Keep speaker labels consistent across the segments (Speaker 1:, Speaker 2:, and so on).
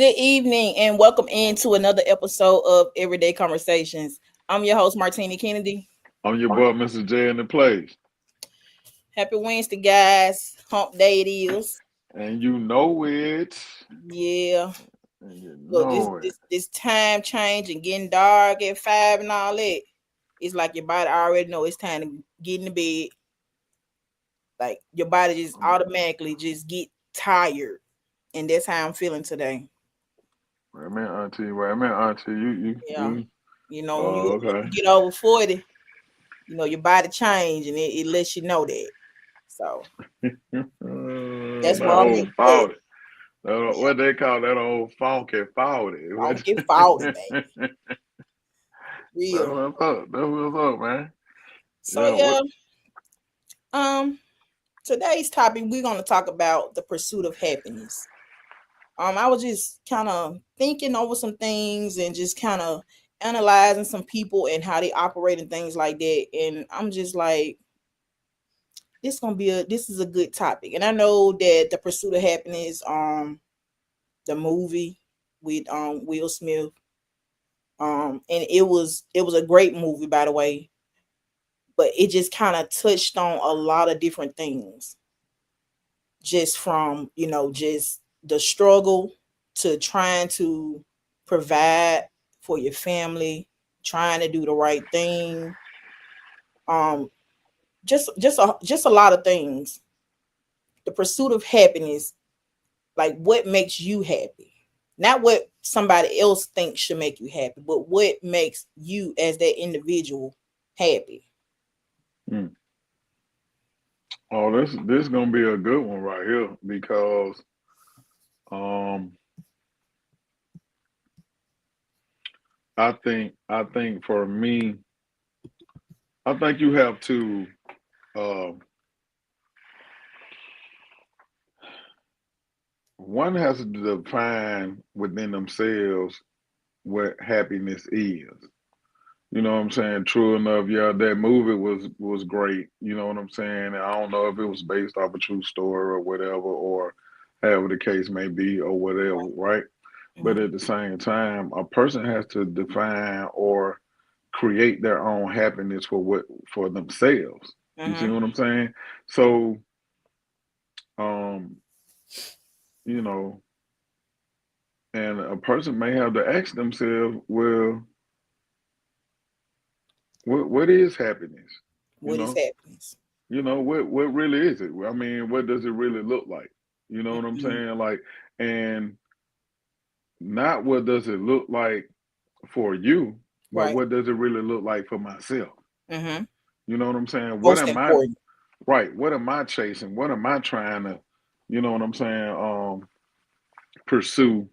Speaker 1: Good evening and welcome into another episode of Everyday Conversations. I'm your host, Martini Kennedy.
Speaker 2: I'm your boy, Mr. J in the place.
Speaker 1: Happy Wednesday, guys. Hump day it is.
Speaker 2: And you know it.
Speaker 1: Yeah.
Speaker 2: And you
Speaker 1: Look, this
Speaker 2: know it.
Speaker 1: this this time change and getting dark at 5 and all that. It's like your body already know it's time to get in the bed. Like your body just automatically just get tired. And that's how I'm feeling today.
Speaker 2: Wait a minute, Auntie.
Speaker 1: Yeah. When
Speaker 2: Oh,
Speaker 1: you
Speaker 2: okay.
Speaker 1: get over 40, your body change and it lets you know that. So that's
Speaker 2: That
Speaker 1: where I'm
Speaker 2: old
Speaker 1: at.
Speaker 2: faulty. What they call that old funky faulty.
Speaker 1: Don't get faulty, baby.
Speaker 2: That's
Speaker 1: Real.
Speaker 2: what's up. That's what's up, man.
Speaker 1: So
Speaker 2: Yeah, what?
Speaker 1: yeah, um, today's topic we're gonna talk about the pursuit of happiness. I was just kind of thinking over some things and just kind of analyzing some people and how they operate and things like that. And I'm just like, this is a good topic. And I know that the pursuit of happiness, the movie with Will Smith, and it was a great movie, by the way, but it just kind of touched on a lot of different things, just from just the struggle to trying to provide for your family, trying to do the right thing, um just a lot of things. The pursuit of happiness, like what makes you happy, not what somebody else thinks should make you happy, but what makes you as that individual happy.
Speaker 2: Hmm. Oh, this gonna be a good one right here because um I think for me, I think you have to uh, one has to define within themselves what happiness is. You know what I'm saying? True enough, yeah, that movie was great. You know what I'm saying? And I don't know if it was based off a true story or whatever, or however the case may be, or whatever, right? But
Speaker 1: Mhm.
Speaker 2: at the same time, a person has to define or create their own happiness for themselves. You see
Speaker 1: Mhm.
Speaker 2: what I'm saying? So, um, you know, and a person may have to ask themselves, well, what is happiness? You
Speaker 1: What is
Speaker 2: know,
Speaker 1: happiness?
Speaker 2: what really is it? I mean, what does it really look like? You know what I'm
Speaker 1: Mhm.
Speaker 2: saying? Like, and not what does it look like for you, but
Speaker 1: Right.
Speaker 2: what does it really look like for myself?
Speaker 1: Mhm.
Speaker 2: You know what I'm saying? What
Speaker 1: Most
Speaker 2: am I
Speaker 1: important.
Speaker 2: right? What am I chasing? What am I trying to, you know what I'm saying? Pursue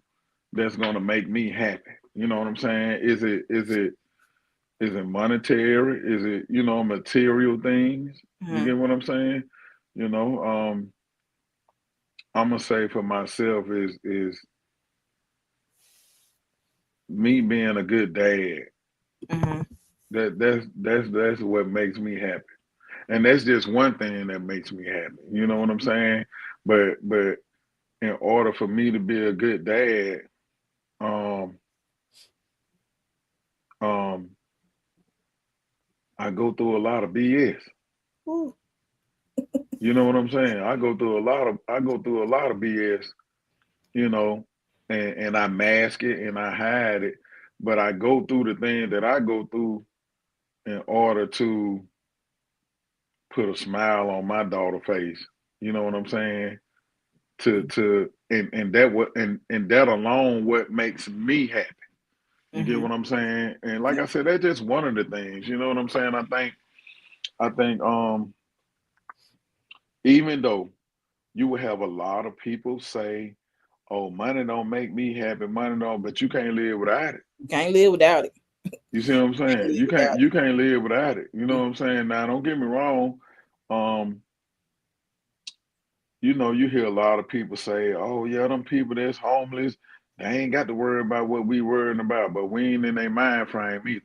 Speaker 2: that's going to make me happy. You know what I'm saying? Is it monetary? Is it, material things? You
Speaker 1: Mhm.
Speaker 2: get what I'm saying? You know, I'm gonna say for myself is me being a good dad.
Speaker 1: Mhm.
Speaker 2: That's what makes me happy, and that's just one thing that makes me happy. You know what I'm saying? But in order for me to be a good dad, um, um, I go through a lot of BS.
Speaker 1: Woo.
Speaker 2: You know what I'm saying? I go through a lot of BS, you know, and I mask it and I hide it, but I go through the thing that I go through in order to put a smile on my daughter's face. You know what I'm saying? And that and that alone what makes me happy. You get
Speaker 1: Mhm.
Speaker 2: what I'm saying? And like
Speaker 1: Yeah.
Speaker 2: I said, that's just one of the things. You know what I'm saying? I think even though you will have a lot of people say, "Oh, money don't make me happy. Money don't," but you can't live without it.
Speaker 1: You can't live without it.
Speaker 2: You see what I'm
Speaker 1: Can't
Speaker 2: saying?
Speaker 1: live
Speaker 2: You can't
Speaker 1: without
Speaker 2: you can't live without it. You know
Speaker 1: it.
Speaker 2: what I'm saying? Now, don't get me wrong. Um, you hear a lot of people say, "Oh yeah, them people that's homeless, they ain't got to worry about what we worrying about," but we ain't in their mind frame either.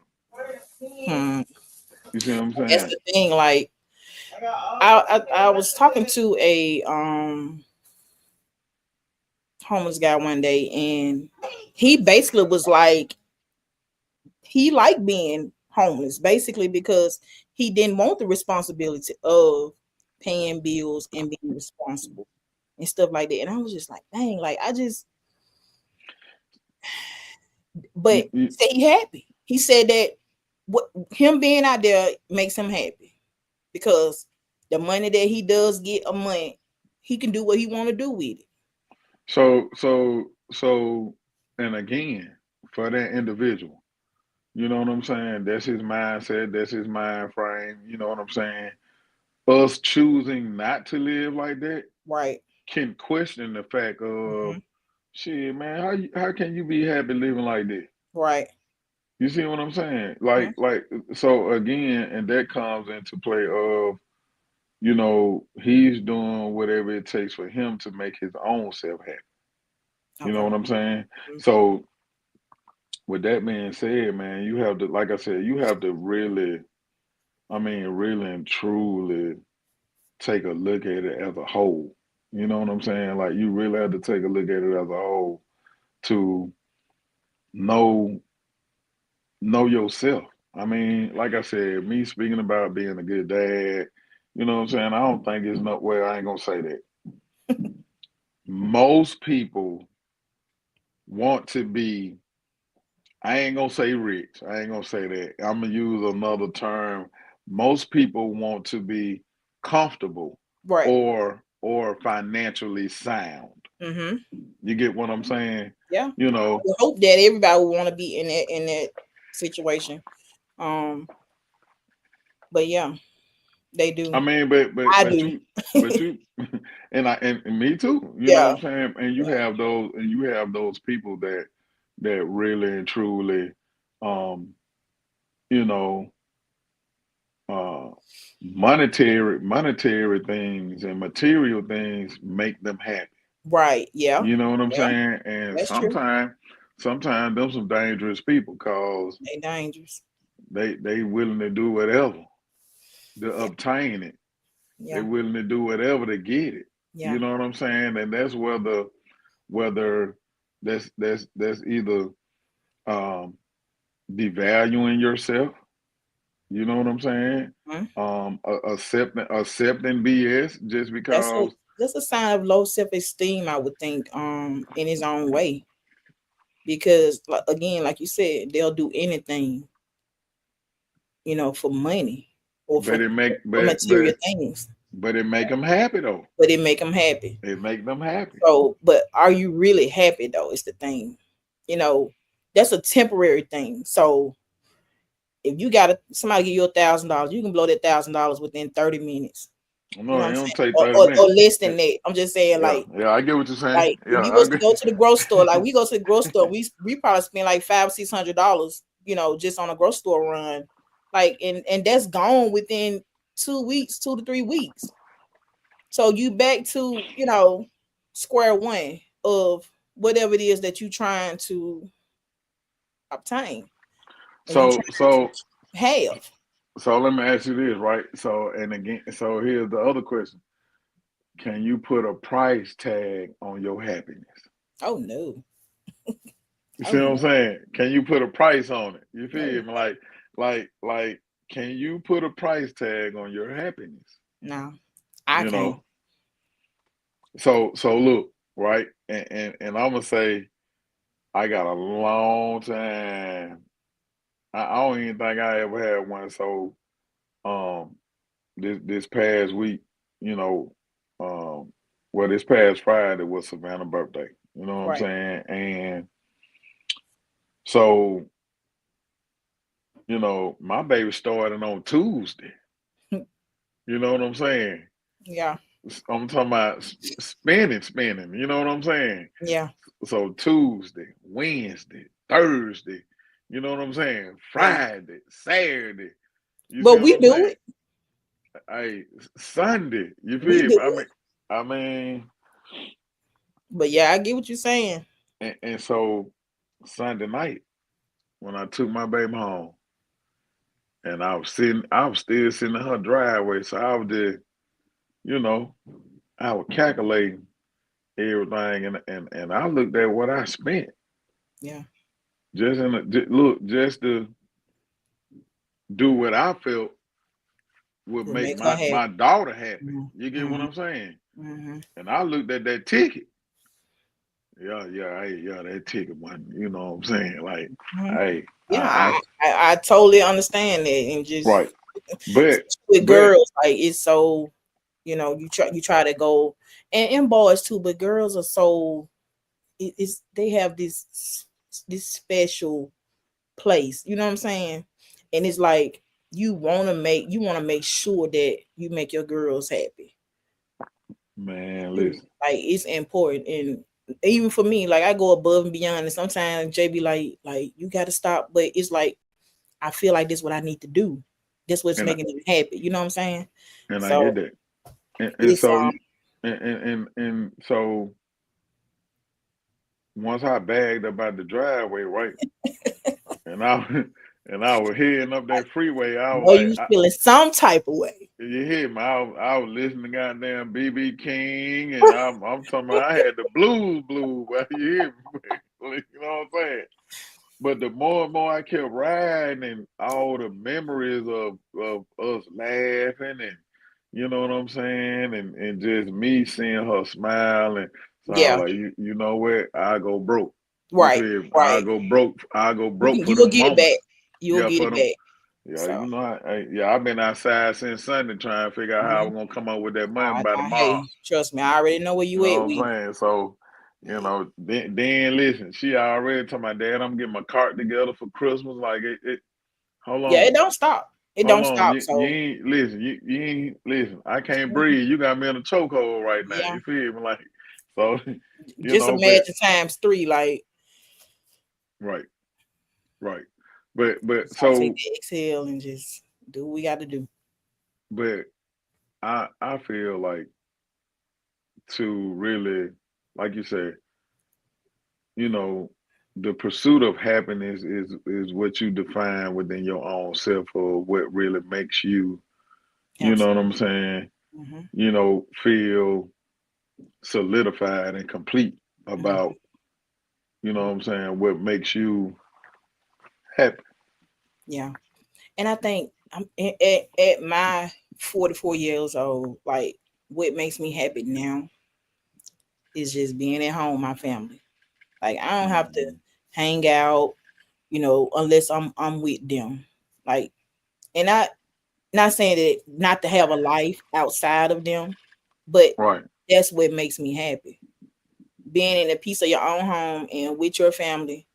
Speaker 1: Hmm.
Speaker 2: You see what I'm
Speaker 1: That's
Speaker 2: saying?
Speaker 1: the thing. Like I was talking to a homeless guy one day, and he basically was like, he liked being homeless, basically because he didn't want the responsibility of paying bills and being responsible and stuff like that. And I was just like, dang, like I just, but he said he happy. He said that what him being out there makes him happy because the money that he does get a month, he can do what he want to do with it.
Speaker 2: So, and again, for that individual, you know what I'm saying? That's his mindset. That's his mind frame. You know what I'm saying? Us choosing not to live like that
Speaker 1: Right.
Speaker 2: can question the fact
Speaker 1: Mm-hmm.
Speaker 2: of shit, man. How can you be happy living like that?
Speaker 1: Right.
Speaker 2: You see what I'm saying?
Speaker 1: Mm-hmm.
Speaker 2: So again, and that comes into play of he's doing whatever it takes for him to make his own self happy. You know
Speaker 1: Okay.
Speaker 2: what I'm saying?
Speaker 1: Mm-hmm.
Speaker 2: So with that being said, man, you have to, like I said, you have to really, I mean, really and truly take a look at it as a whole. You know what I'm saying? Like you really have to take a look at it as a whole to know know yourself. I mean, like I said, me speaking about being a good dad, you know what I'm saying? I don't think it's no way I ain't gonna say that. Most people want to be, I ain't gonna say rich. I ain't gonna say that. I'm gonna use another term. Most people want to be comfortable
Speaker 1: Right.
Speaker 2: or financially sound.
Speaker 1: Mm-hmm.
Speaker 2: You get what I'm saying?
Speaker 1: Yeah.
Speaker 2: You
Speaker 1: I
Speaker 2: know,
Speaker 1: would hope that everybody would want to be in that situation. Um, but yeah, they
Speaker 2: I
Speaker 1: do.
Speaker 2: mean, but
Speaker 1: I
Speaker 2: but
Speaker 1: do.
Speaker 2: you but you and me too. You know what
Speaker 1: Yeah.
Speaker 2: I'm saying? And you have those people that really and truly, um, you know, uh, monetary things and material things make them happy.
Speaker 1: Right. Yeah.
Speaker 2: You know what I'm
Speaker 1: Yeah.
Speaker 2: saying? And
Speaker 1: That's true.
Speaker 2: sometimes them some dangerous people cause
Speaker 1: They dangerous.
Speaker 2: they willing to do whatever to
Speaker 1: Yeah.
Speaker 2: obtain it. They
Speaker 1: Yeah.
Speaker 2: willing to do whatever to get it.
Speaker 1: Yeah.
Speaker 2: You know what I'm saying? And that's whether that's either um, devaluing yourself. You know what I'm saying?
Speaker 1: Mhm.
Speaker 2: Accepting BS just
Speaker 1: That's a
Speaker 2: because.
Speaker 1: that's a sign of low self esteem, I would think, in his own way. Because again, like you said, they'll do anything, for money or
Speaker 2: But it make
Speaker 1: for material things,
Speaker 2: but it make them happy though.
Speaker 1: but it make them happy.
Speaker 2: It make them happy.
Speaker 1: So, but are you really happy though? Is the thing, you know, that's a temporary thing. So if you got somebody give you $1,000, you can blow that $1,000 within 30 minutes. You
Speaker 2: No,
Speaker 1: know what
Speaker 2: it
Speaker 1: I'm
Speaker 2: don't
Speaker 1: saying?
Speaker 2: take
Speaker 1: Or,
Speaker 2: 30
Speaker 1: or, or
Speaker 2: minutes.
Speaker 1: less than
Speaker 2: It-
Speaker 1: that. I'm just saying,
Speaker 2: yeah, yeah, I get what you're saying.
Speaker 1: if
Speaker 2: Yeah,
Speaker 1: you
Speaker 2: I
Speaker 1: was to
Speaker 2: agree.
Speaker 1: go to the grocery store, like we go to the grocery store, we probably spend like $500-$600, just on a grocery store run, like and that's gone within 2 weeks, 2 to 3 weeks. So you back to square one of whatever it is that you trying to obtain or you
Speaker 2: So
Speaker 1: trying to
Speaker 2: so
Speaker 1: have.
Speaker 2: so let me ask you this, right? So and again, so here's the other question: can you put a price tag on your happiness?
Speaker 1: Oh no.
Speaker 2: You
Speaker 1: Oh
Speaker 2: see what I'm
Speaker 1: no.
Speaker 2: saying? Can you put a price on it? You
Speaker 1: No.
Speaker 2: feel me? Like, can you put a price tag on your happiness?
Speaker 1: No. I
Speaker 2: You
Speaker 1: can't.
Speaker 2: know. So look, right, and I'm gonna say I got a long time. I don't even think I ever had one. So um, this past week, you know, um, well, this past Friday was Savannah's birthday. You know what I'm
Speaker 1: Right.
Speaker 2: saying? And so, my baby started on Tuesday. You know what I'm saying?
Speaker 1: Yeah.
Speaker 2: I'm talking about spinning. You know what I'm saying?
Speaker 1: Yeah.
Speaker 2: So Tuesday, Wednesday, Thursday, you know what I'm saying?
Speaker 1: Yeah.
Speaker 2: Friday, Saturday, you see
Speaker 1: But
Speaker 2: what
Speaker 1: we
Speaker 2: I'm
Speaker 1: do
Speaker 2: saying?
Speaker 1: it.
Speaker 2: Hey, Sunday, you
Speaker 1: We
Speaker 2: feel
Speaker 1: do
Speaker 2: me?
Speaker 1: it.
Speaker 2: I mean,
Speaker 1: But yeah, I get what you're saying.
Speaker 2: and so Sunday night when I took my baby home, and I was still sitting in her driveway, so I was just, you know, I was calculating. everything, and I looked at what I spent
Speaker 1: Yeah.
Speaker 2: just in a, look, just to do what I felt would
Speaker 1: Will
Speaker 2: make
Speaker 1: make her
Speaker 2: my
Speaker 1: happy.
Speaker 2: daughter happy. You get what
Speaker 1: Mm-hmm.
Speaker 2: I'm saying?
Speaker 1: Mm-hmm.
Speaker 2: And I looked at that ticket. Yeah, that ticket one. You know what I'm saying? Like,
Speaker 1: Hmm.
Speaker 2: hey,
Speaker 1: Yeah,
Speaker 2: I
Speaker 1: I totally understand that, and just
Speaker 2: right, but
Speaker 1: with
Speaker 2: but
Speaker 1: girls, like it's so, you try to go, and boys too, but girls are so, it's they have this special place. You know what I'm saying? And it's like you want to make sure that you make your girls happy.
Speaker 2: man,
Speaker 1: You
Speaker 2: listen,
Speaker 1: like it's important, and even for me, like I go above and beyond. And sometimes Jay be like you got to stop, but it's like I feel like this is what I need to do. This what's
Speaker 2: and
Speaker 1: making them happy. You know what I'm saying?
Speaker 2: I get
Speaker 1: So
Speaker 2: that, and
Speaker 1: it's
Speaker 2: so and so once I bagged up out the driveway, right, and I and I was heading up that freeway, I was
Speaker 1: know you
Speaker 2: like,
Speaker 1: was feeling some type of way.
Speaker 2: you hear me? I was listening to goddamn BB King, and I'm talking about I had the blues, but you hear me? You know what I'm saying? But the more and more I kept riding, and all the memories of us laughing, and you know what I'm saying, and just me seeing her smile, and so I was
Speaker 1: Yeah,
Speaker 2: like, you know what? I go broke. You
Speaker 1: right,
Speaker 2: feel me? I
Speaker 1: right.
Speaker 2: go broke. I go broke for
Speaker 1: You'll
Speaker 2: them
Speaker 1: get it back.
Speaker 2: moments.
Speaker 1: You'll
Speaker 2: Yeah,
Speaker 1: get
Speaker 2: for
Speaker 1: it
Speaker 2: them.
Speaker 1: back.
Speaker 2: Yeah,
Speaker 1: So
Speaker 2: you know, yeah, I've been outside since Sunday trying to figure out how
Speaker 1: mhm.
Speaker 2: I'm gonna come up with that money by tomorrow.
Speaker 1: Hey, trust me, I already know where
Speaker 2: You
Speaker 1: you at
Speaker 2: know
Speaker 1: with
Speaker 2: what
Speaker 1: it.
Speaker 2: I'm saying? So, then listen, she already told my dad I'm getting my cart together for Christmas. Like it hold
Speaker 1: Yeah, it
Speaker 2: on.
Speaker 1: don't stop. It
Speaker 2: Hold
Speaker 1: don't
Speaker 2: on.
Speaker 1: stop.
Speaker 2: You
Speaker 1: So
Speaker 2: ain't listen, you ain't listen. I can't
Speaker 1: mhm.
Speaker 2: breathe. You got me in a chokehold right now.
Speaker 1: Yeah,
Speaker 2: You feel me? Like so,
Speaker 1: just
Speaker 2: but
Speaker 1: imagine times three. Like
Speaker 2: right, right. But
Speaker 1: just gotta take
Speaker 2: so
Speaker 1: the exhale and just do what we got to do.
Speaker 2: but I feel like to really, like you said, you know, the pursuit of happiness is what you define within your own self or what really makes you, you know what I'm
Speaker 1: Absolutely.
Speaker 2: saying,
Speaker 1: Hmm.
Speaker 2: feel solidified and complete
Speaker 1: Hmm.
Speaker 2: about, you know what I'm saying, what makes you happy.
Speaker 1: Yeah, and I think I'm at my 44 years old. Like what makes me happy now is just being at home, with my family. Like I don't have to
Speaker 2: Mhm.
Speaker 1: hang out, unless I'm with them. Like, and I not saying that not to have a life outside of them, but
Speaker 2: Right.
Speaker 1: that's what makes me happy. Being in a piece of your own home and with your family,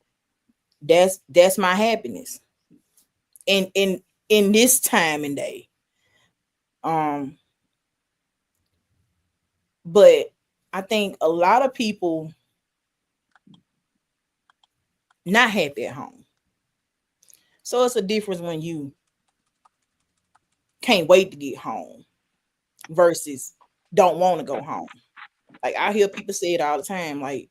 Speaker 1: that's my happiness. In this time and day. Um, but I think a lot of people not happy at home. So it's a difference when you can't wait to get home versus don't want to go home. Like I hear people say it all the time, like,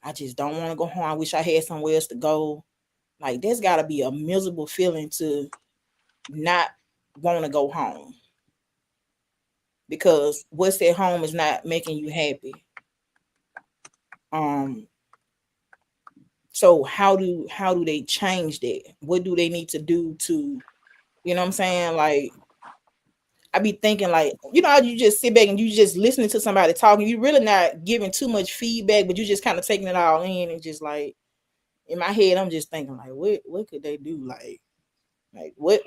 Speaker 1: I just don't want to go home. I wish I had somewhere else to go. Like there's gotta be a miserable feeling to not want to go home because what's at home is not making you happy. Um, so how do they change that? What do they need to do to, you know what I'm saying? Like I be thinking like, how you just sit back and you just listening to somebody talking, you really not giving too much feedback, but you just kind of taking it all in and just like in my head, I'm just thinking like, what could they do? Like what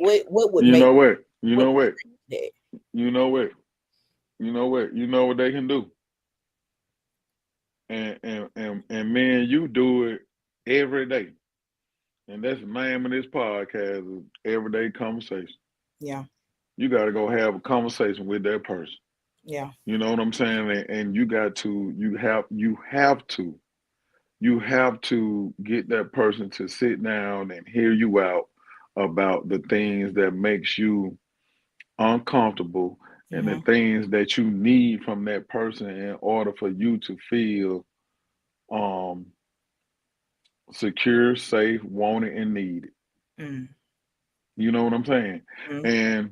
Speaker 1: would
Speaker 2: You
Speaker 1: make
Speaker 2: know what? You
Speaker 1: what
Speaker 2: know what?
Speaker 1: that?
Speaker 2: You know what? You know what they can do. And me and you do it every day. And that's the name of this podcast is everyday conversation.
Speaker 1: Yeah,
Speaker 2: You gotta go have a conversation with that person.
Speaker 1: yeah.
Speaker 2: You know what I'm saying? And you got to, you have to get that person to sit down and hear you out about the things that makes you uncomfortable and the
Speaker 1: Hmm.
Speaker 2: things that you need from that person in order for you to feel um secure, safe, wanted, and needed.
Speaker 1: Mm-hmm.
Speaker 2: You know what I'm saying? And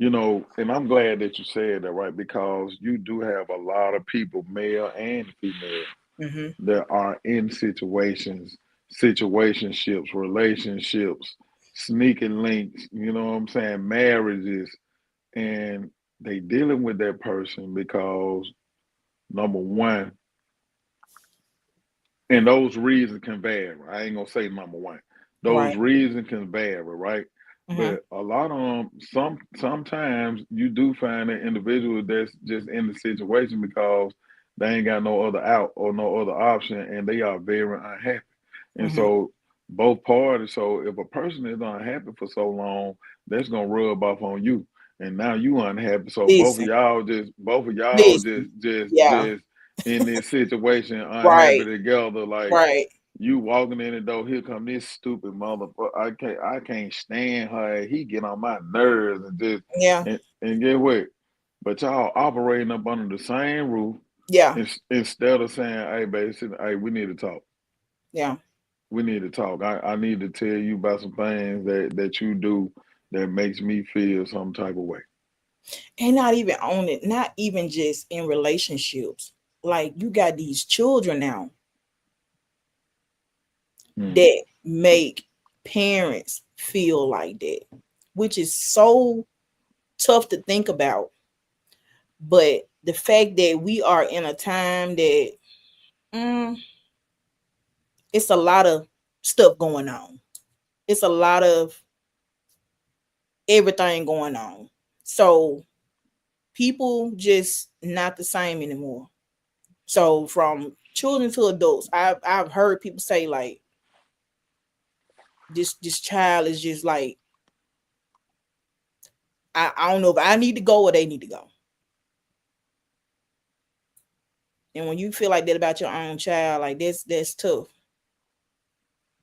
Speaker 2: And I'm glad that you said that, right? Because you do have a lot of people, male and female,
Speaker 1: Mm-hmm.
Speaker 2: that are in situationships, relationships, sneaking links, you know what I'm saying, marriages, and they dealing with that person because number one, and those reasons can vary. I ain't gonna say number one. Those
Speaker 1: Right.
Speaker 2: reasons can vary, right?
Speaker 1: Mm-hmm.
Speaker 2: But a lot of them, sometimes you do find an individual that's just in the situation because they ain't got no other out or no other option, and they are very unhappy. And
Speaker 1: Mm-hmm.
Speaker 2: so both parties. So if a person is unhappy for so long, that's gonna rub off on you, and now you unhappy. So
Speaker 1: Listen,
Speaker 2: both of y'all
Speaker 1: listen. Yeah.
Speaker 2: just in this situation, unhappy
Speaker 1: Right.
Speaker 2: together. Like
Speaker 1: Right.
Speaker 2: you walking in the door, here come this stupid motherfucker. I can't stand her. He get on my nerves and just
Speaker 1: Yeah.
Speaker 2: and get what? But y'all operating up under the same roof
Speaker 1: Yeah.
Speaker 2: instead of saying, "Hey, baby, hey, we need to talk.
Speaker 1: Yeah.
Speaker 2: We need to talk. I need to tell you about some things that you do that makes me feel some type of way."
Speaker 1: And not even on it, not even just in relationships. Like you got these children now
Speaker 2: Mm.
Speaker 1: that make parents feel like that, which is so tough to think about. But the fact that we are in a time that mm, it's a lot of stuff going on. It's a lot of everything going on. So people just not the same anymore. So from children to adults, I've heard people say like this child is just like I don't know if I need to go or they need to go. And when you feel like that about your own child, like that's tough.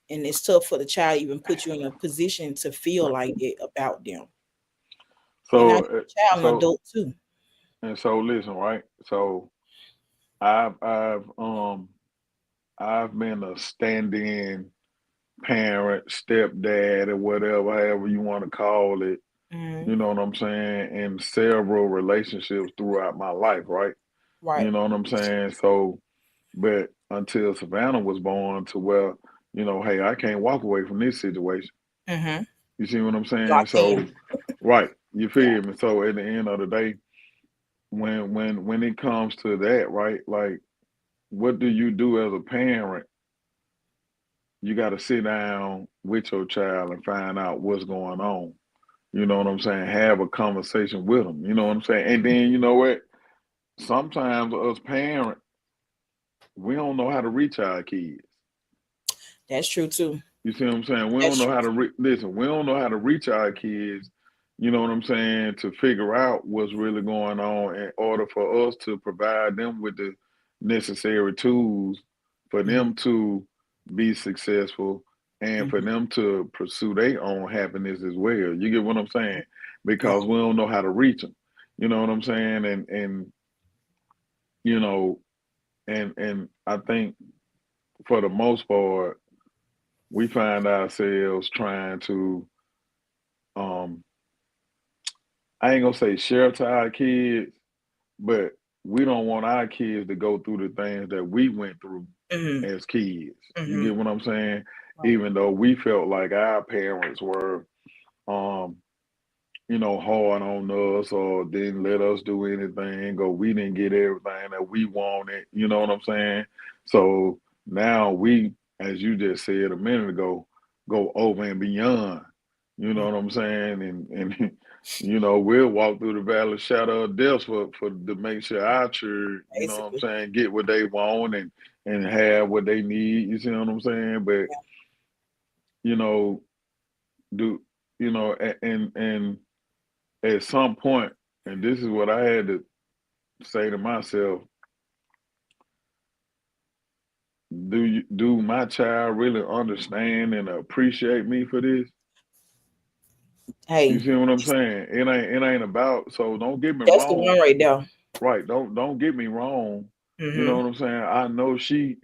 Speaker 1: And it's tough for the child to even put you in a position to feel like that about them. And
Speaker 2: So
Speaker 1: not just a child, an
Speaker 2: so
Speaker 1: adult too.
Speaker 2: so listen, right? So I've I've um I've been a stand-in parent, stepdad, or whatever, however you want to call it.
Speaker 1: Mm-hmm.
Speaker 2: You know what I'm saying? In several relationships throughout my life, right?
Speaker 1: Right.
Speaker 2: You know what I'm saying? So, but until Savannah was born, to where, hey, I can't walk away from this situation.
Speaker 1: Mm-hmm.
Speaker 2: You see what I'm saying?
Speaker 1: Locked
Speaker 2: So,
Speaker 1: in.
Speaker 2: right, you
Speaker 1: Yeah.
Speaker 2: feel me? So, at the end of the day, when it comes to that, right? Like, what do you do as a parent? You got to sit down with your child and find out what's going on. You know what I'm saying? Have a conversation with them. You know what I'm saying? And then you know what? Sometimes us parents, we don't know how to reach our kids.
Speaker 1: That's true too.
Speaker 2: You see what I'm saying? We don't
Speaker 1: That's
Speaker 2: know how
Speaker 1: true
Speaker 2: to
Speaker 1: too.
Speaker 2: listen. We don't know how to reach our kids. You know what I'm saying? To figure out what's really going on in order for us to provide them with the necessary tools for
Speaker 1: Mm-hmm.
Speaker 2: them to be successful and for
Speaker 1: Mm-hmm.
Speaker 2: them to pursue their own happiness as well. You get what I'm saying?
Speaker 1: Yeah.
Speaker 2: Because we don't know how to reach them. You know what I'm saying? And you know, and I think for the most part, we find ourselves trying to um I ain't gonna say share to our kids, but we don't want our kids to go through the things that we went through
Speaker 1: Mm-hmm.
Speaker 2: as kids. You
Speaker 1: Mm-hmm.
Speaker 2: get what I'm saying?
Speaker 1: Right.
Speaker 2: Even though we felt like our parents were um hard on us or didn't let us do anything or we didn't get everything that we wanted, you know what I'm saying? So now we, as you just said a minute ago, go over and beyond. You know what I'm saying? And we'll walk through the valley of shadow of death for to make sure our children, you know what I'm
Speaker 1: Basically.
Speaker 2: saying, get what they want and have what they need. You see what I'm saying? But you know, do and at some point, and this is what I had to say to myself: do my child really understand and appreciate me for this? You
Speaker 1: Hey,
Speaker 2: see what I'm saying? It ain't about. So don't get me
Speaker 1: that's the one
Speaker 2: wrong.
Speaker 1: right there.
Speaker 2: Right? Don't get me wrong. You know
Speaker 1: Mm-hmm.
Speaker 2: what I'm saying? I know she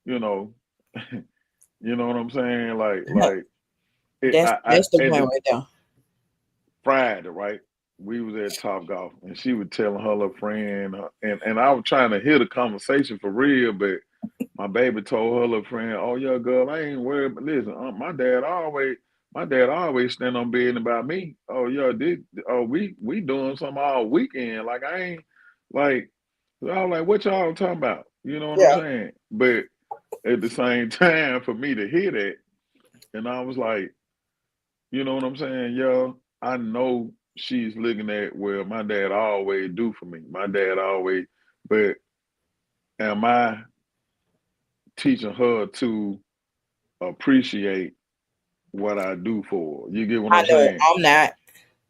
Speaker 2: you know you know what I'm saying. Like it,
Speaker 1: That's
Speaker 2: I
Speaker 1: that's the
Speaker 2: at
Speaker 1: one
Speaker 2: the
Speaker 1: right there.
Speaker 2: Friday, right? We was at Top Golf, and she was telling her little friend, and I was trying to hear the conversation for real, but my baby told her little friend, "Oh yeah, girl, I ain't worried. But listen, my dad always stand on being about me. Oh yeah, we doing something all weekend. Like I ain't like, I was like, what y'all talking about? You know what I'm
Speaker 1: Yeah.
Speaker 2: saying? But at the same time, for me to hear that, and I was like, you know what I'm saying, yo, I know she's looking at well, my dad always do for me. My dad always, but am I teaching her to appreciate what I do for her? You get what
Speaker 1: I
Speaker 2: I'm
Speaker 1: know
Speaker 2: saying?
Speaker 1: I'm not.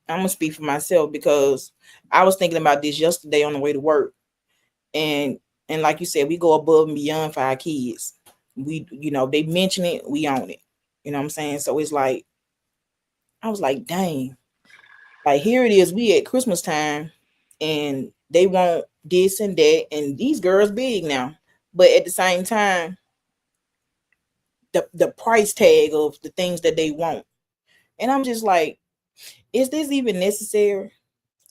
Speaker 1: I'm gonna speak for myself because I was thinking about this yesterday on the way to work, and like you said, we go above and beyond for our kids. We, they mention it, we own it. You know what I'm saying? So it's like I was like, dang, like here it is, we at Christmas time, and they want this and that, and these girls big now, but at the same time, the price tag of the things that they want, and I'm just like, is this even necessary?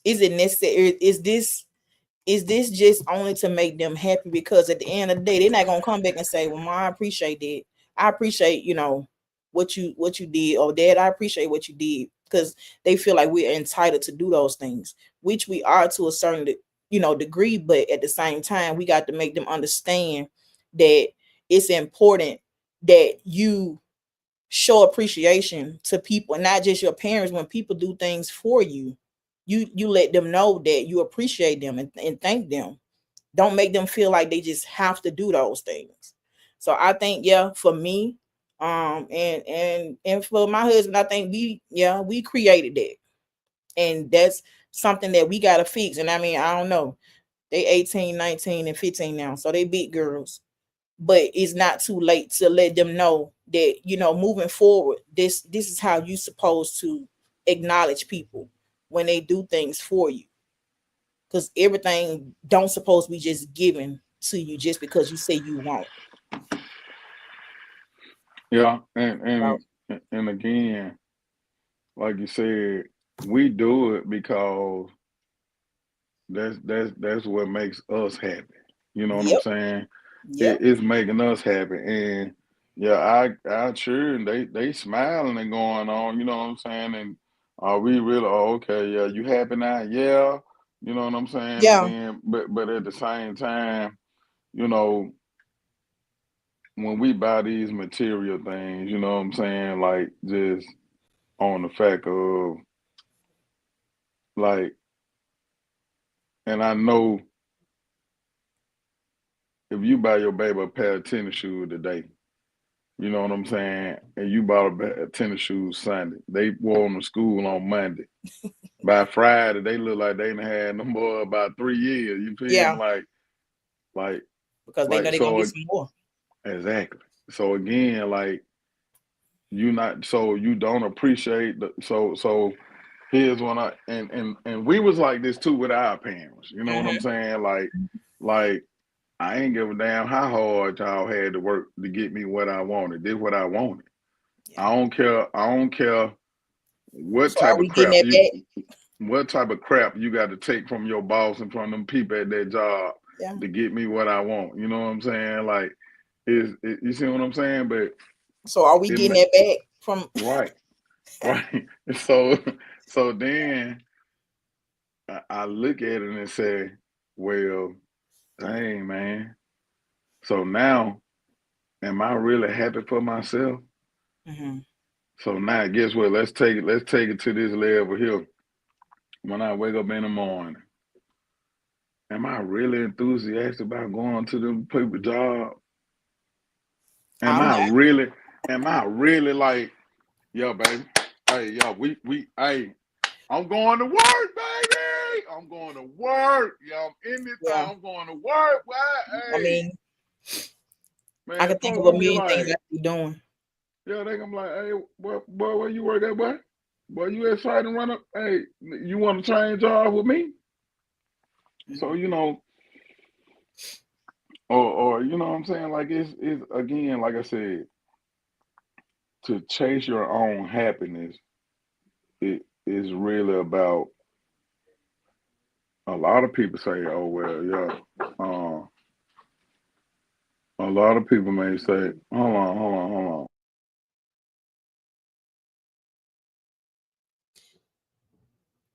Speaker 1: Is it necessary? Is this just only to make them happy? Because at the end of the day, they're not gonna come back and say, "Well, Ma, I appreciate that. I appreciate what you did," or "Dad, I appreciate what you did," because they feel like we're entitled to do those things, which we are to a certain degree. But at the same time, we got to make them understand that it's important that you show appreciation to people, and not just your parents. When people do things for you, you let them know that you appreciate them and thank them. Don't make them feel like they just have to do those things. So I think, yeah, for me, and for my husband, I think we created that, and that's something that we gotta fix. And I mean, I don't know, they 18, 19, and 15 now, so they big girls, but it's not too late to let them know that, moving forward, this is how you supposed to acknowledge people when they do things for you, because everything don't supposed to be just given to you just because you say you won't.
Speaker 2: Yeah,
Speaker 1: So,
Speaker 2: and again, like you said, we do it because that's what makes us happy. You know what I'm
Speaker 1: yep,
Speaker 2: saying?
Speaker 1: yep,
Speaker 2: It's making us happy, and yeah, I sure, and they smiling and going on. You know what I'm saying? And are we really? Oh, okay, yeah, you happy now? Yeah, you know what I'm saying? And
Speaker 1: yeah.
Speaker 2: then, but at the same time, you know, when we buy these material things, you know what I'm saying? Like just on the fact of like, and I know if you buy your baby a pair of tennis shoes today, you know what I'm saying? And you bought a pair of tennis shoes Sunday. They wore them to school on Monday. By Friday, they look like they done had no more about 3 years. You feel me?
Speaker 1: Yeah,
Speaker 2: Like,
Speaker 1: because they know they're gonna
Speaker 2: so
Speaker 1: get some more.
Speaker 2: exactly. So again, like you not so you don't appreciate the so here's when I and we was like this too with our parents. You know what I'm
Speaker 1: Hmm.
Speaker 2: saying? Like I ain't give a damn how hard y'all had to work to get me what I wanted. Did what I wanted.
Speaker 1: Yeah.
Speaker 2: I don't care. I don't care what
Speaker 1: So are
Speaker 2: type of
Speaker 1: we getting
Speaker 2: crap
Speaker 1: that
Speaker 2: you
Speaker 1: back?
Speaker 2: got to take from your boss and from them people at that job
Speaker 1: Yeah.
Speaker 2: to get me what I want. You know what I'm saying? Like, you see what I'm saying? But
Speaker 1: So are we getting
Speaker 2: it
Speaker 1: that back from?
Speaker 2: right, right. So so then I look at it and say, well, dang man. So now, am I really happy for myself?
Speaker 1: Hmm.
Speaker 2: So now, guess what? Let's take it to this level here. When I wake up in the morning, am I really enthusiastic about going to the paper job? Am
Speaker 1: I'm
Speaker 2: I
Speaker 1: not.
Speaker 2: really? Am I really like, yo, baby? Hey, yo, hey, I'm going to work, baby. I'm going to work. Yo, I'm in this
Speaker 1: Yeah.
Speaker 2: time. I'm going to work. Why?
Speaker 1: I
Speaker 2: Hey,
Speaker 1: mean, I
Speaker 2: man,
Speaker 1: can think
Speaker 2: folks
Speaker 1: of a
Speaker 2: gonna be
Speaker 1: million things
Speaker 2: like,
Speaker 1: I could be doing.
Speaker 2: yeah, they gonna be like, hey, boy, where you work at, boy? Boy, you excited to run up? Hey, you want to change job with me? So
Speaker 1: Mhm.
Speaker 2: you know, or you know what I'm saying? Like it's again, like I said, to chase your own happiness, it is really about a lot of people say, oh well, yeah. A lot of people may say, hold on.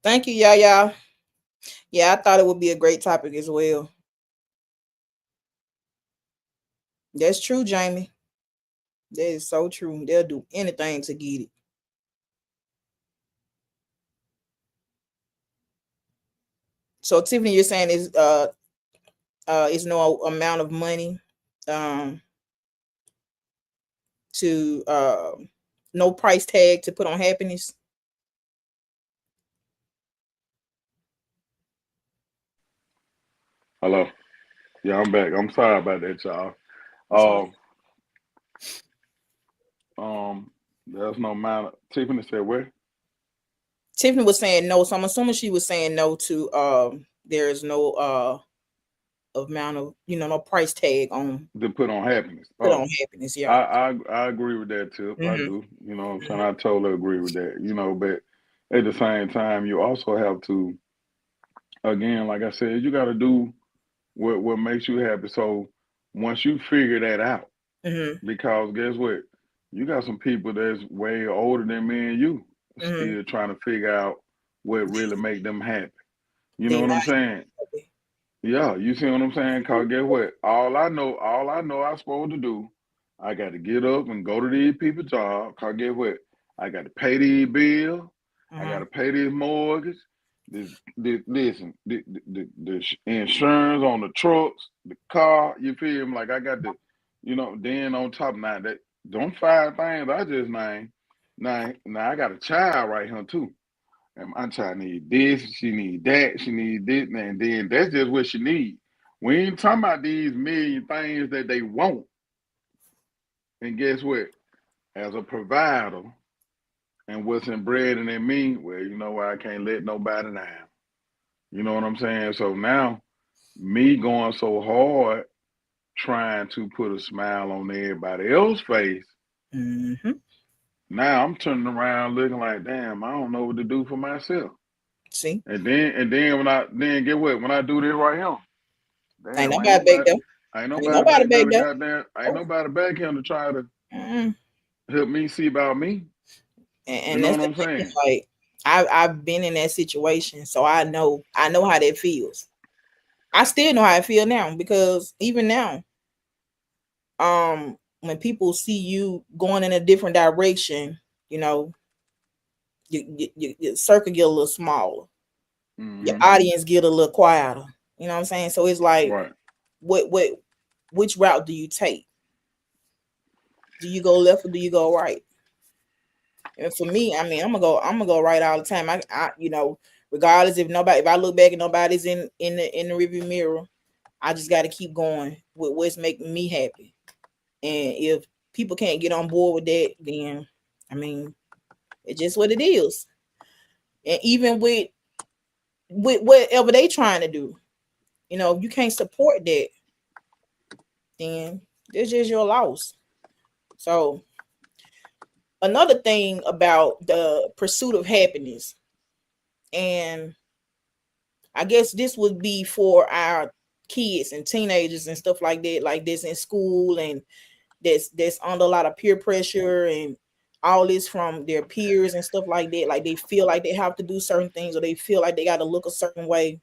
Speaker 1: Thank you, Yaya. Yeah, I thought it would be a great topic as well. That's true, Jamie. That is so true. They'll do anything to get it. So Tiffany, you're saying is no amount of money um to no price tag to put on happiness.
Speaker 2: Hello. Yeah, I'm back. I'm sorry about that, y'all.
Speaker 1: It's all right.
Speaker 2: There's no amount. Tiffany said where?
Speaker 1: Tiffany was saying no, so I'm assuming she was saying no to there is no amount of no price tag on
Speaker 2: To put on happiness.
Speaker 1: put on
Speaker 2: Oh,
Speaker 1: happiness.
Speaker 2: I
Speaker 1: Yeah.
Speaker 2: I, I agree with that too. I
Speaker 1: Mm-hmm.
Speaker 2: do. You know what I'm saying? I totally agree with that. But at the same time, you also have to, again, like I said, you got to do what makes you happy. So once you figure that out,
Speaker 1: Mm-hmm.
Speaker 2: because guess what? You got some people that's way older than me and you
Speaker 1: Mm-hmm.
Speaker 2: still trying to figure out what really make them happy. You know
Speaker 1: They
Speaker 2: what
Speaker 1: not
Speaker 2: I'm saying?
Speaker 1: happy.
Speaker 2: Yeah, you see what I'm saying? Cause guess what? All I know I'm supposed to do, I got to get up and go to these people's job. Cause guess what? I got to pay these bills. I got
Speaker 1: Uh-huh.
Speaker 2: to pay this mortgage. Listen, the insurance on the trucks, the car. You feel me? Like I got to, Then on top of that, don't five things I just named. Now I got a child right here too. And my child need this, she need that, she need this, and then that's just what she need. We ain't talking about these million things that they want. And guess what? As a provider, and what's inbred in me, well, you know what? I can't let nobody down. You know what I'm saying? So now, me going so hard, trying to put a smile on everybody else's face,
Speaker 1: Mm-hmm.
Speaker 2: now I'm turning around looking like, damn, I don't know what to do for myself.
Speaker 1: See,
Speaker 2: And then then get what? When I do this right here,
Speaker 1: ain't
Speaker 2: damn,
Speaker 1: nobody back there.
Speaker 2: ain't
Speaker 1: Ain't
Speaker 2: nobody
Speaker 1: nobody
Speaker 2: back
Speaker 1: back
Speaker 2: there to
Speaker 1: there.
Speaker 2: ain't
Speaker 1: Oh.
Speaker 2: nobody back here to try to
Speaker 1: Mm-mm.
Speaker 2: help me see about me. You
Speaker 1: And
Speaker 2: know
Speaker 1: that's
Speaker 2: what
Speaker 1: the
Speaker 2: I'm
Speaker 1: thing.
Speaker 2: saying?
Speaker 1: Like I've been in that situation, so I know how that feels. I still know how I feel now because even now, when people see you going in a different direction, you know, your circle get a little smaller, your
Speaker 2: Hmm.
Speaker 1: audience get a little quieter. You know what I'm saying? So it's like,
Speaker 2: Right.
Speaker 1: what, which route do you take? Do you go left or do you go right? And for me, I mean, I'm gonna go right all the time. Regardless if I look back and nobody's in the review mirror, I just got to keep going with what's making me happy. And if people can't get on board with that, then I mean, it's just what it is. And even with whatever they trying to do, if you can't support that, then it's just your loss. So another thing about the pursuit of happiness, and I guess this would be for our kids and teenagers and stuff like that, like this in school, and that's under a lot of peer pressure and all this from their peers and stuff like that. Like they feel like they have to do certain things or they feel like they got to look a certain way.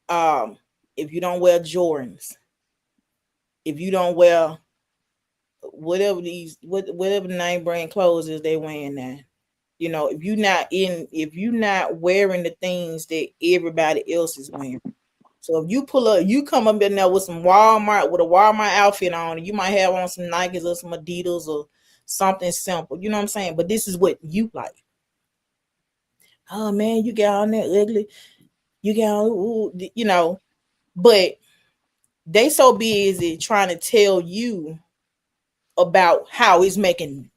Speaker 1: Um, if you don't wear Jordans, if you don't wear whatever the name brand clothes is they wearing now, if you're not wearing the things that everybody else is wearing. So if you pull up, you come up in there with a Walmart outfit on, and you might have on some Nikes or some Adidas or something simple. You know what I'm saying? But this is what you like. Oh man, you got on there ugly. You got on, but they so busy trying to tell you about how it's making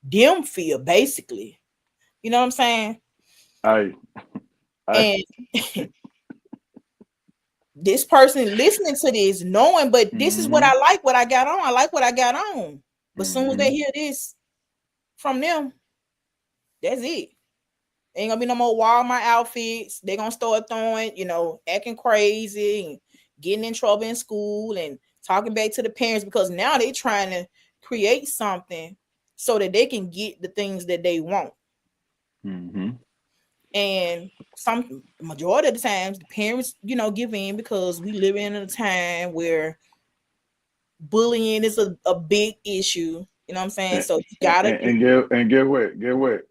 Speaker 1: them feel, basically. You know what I'm saying?
Speaker 2: I I
Speaker 1: And this person listening to this, knowing, but this is what
Speaker 2: hmm
Speaker 1: I like, what I got on. I like what I got on. But soon as they
Speaker 2: hmm
Speaker 1: hear this from them, that's it. Ain't gonna be no more Walmart outfits. They're gonna start throwing, acting crazy and getting in trouble in school and talking back to the parents because now they trying to create something so that they can get the things that they want.
Speaker 2: Mm-hmm.
Speaker 1: And some majority of the times the parents, give in because we live in a time where bullying is a big issue. You know what I'm saying?
Speaker 2: And,
Speaker 1: So you gotta do
Speaker 2: get what? Get what?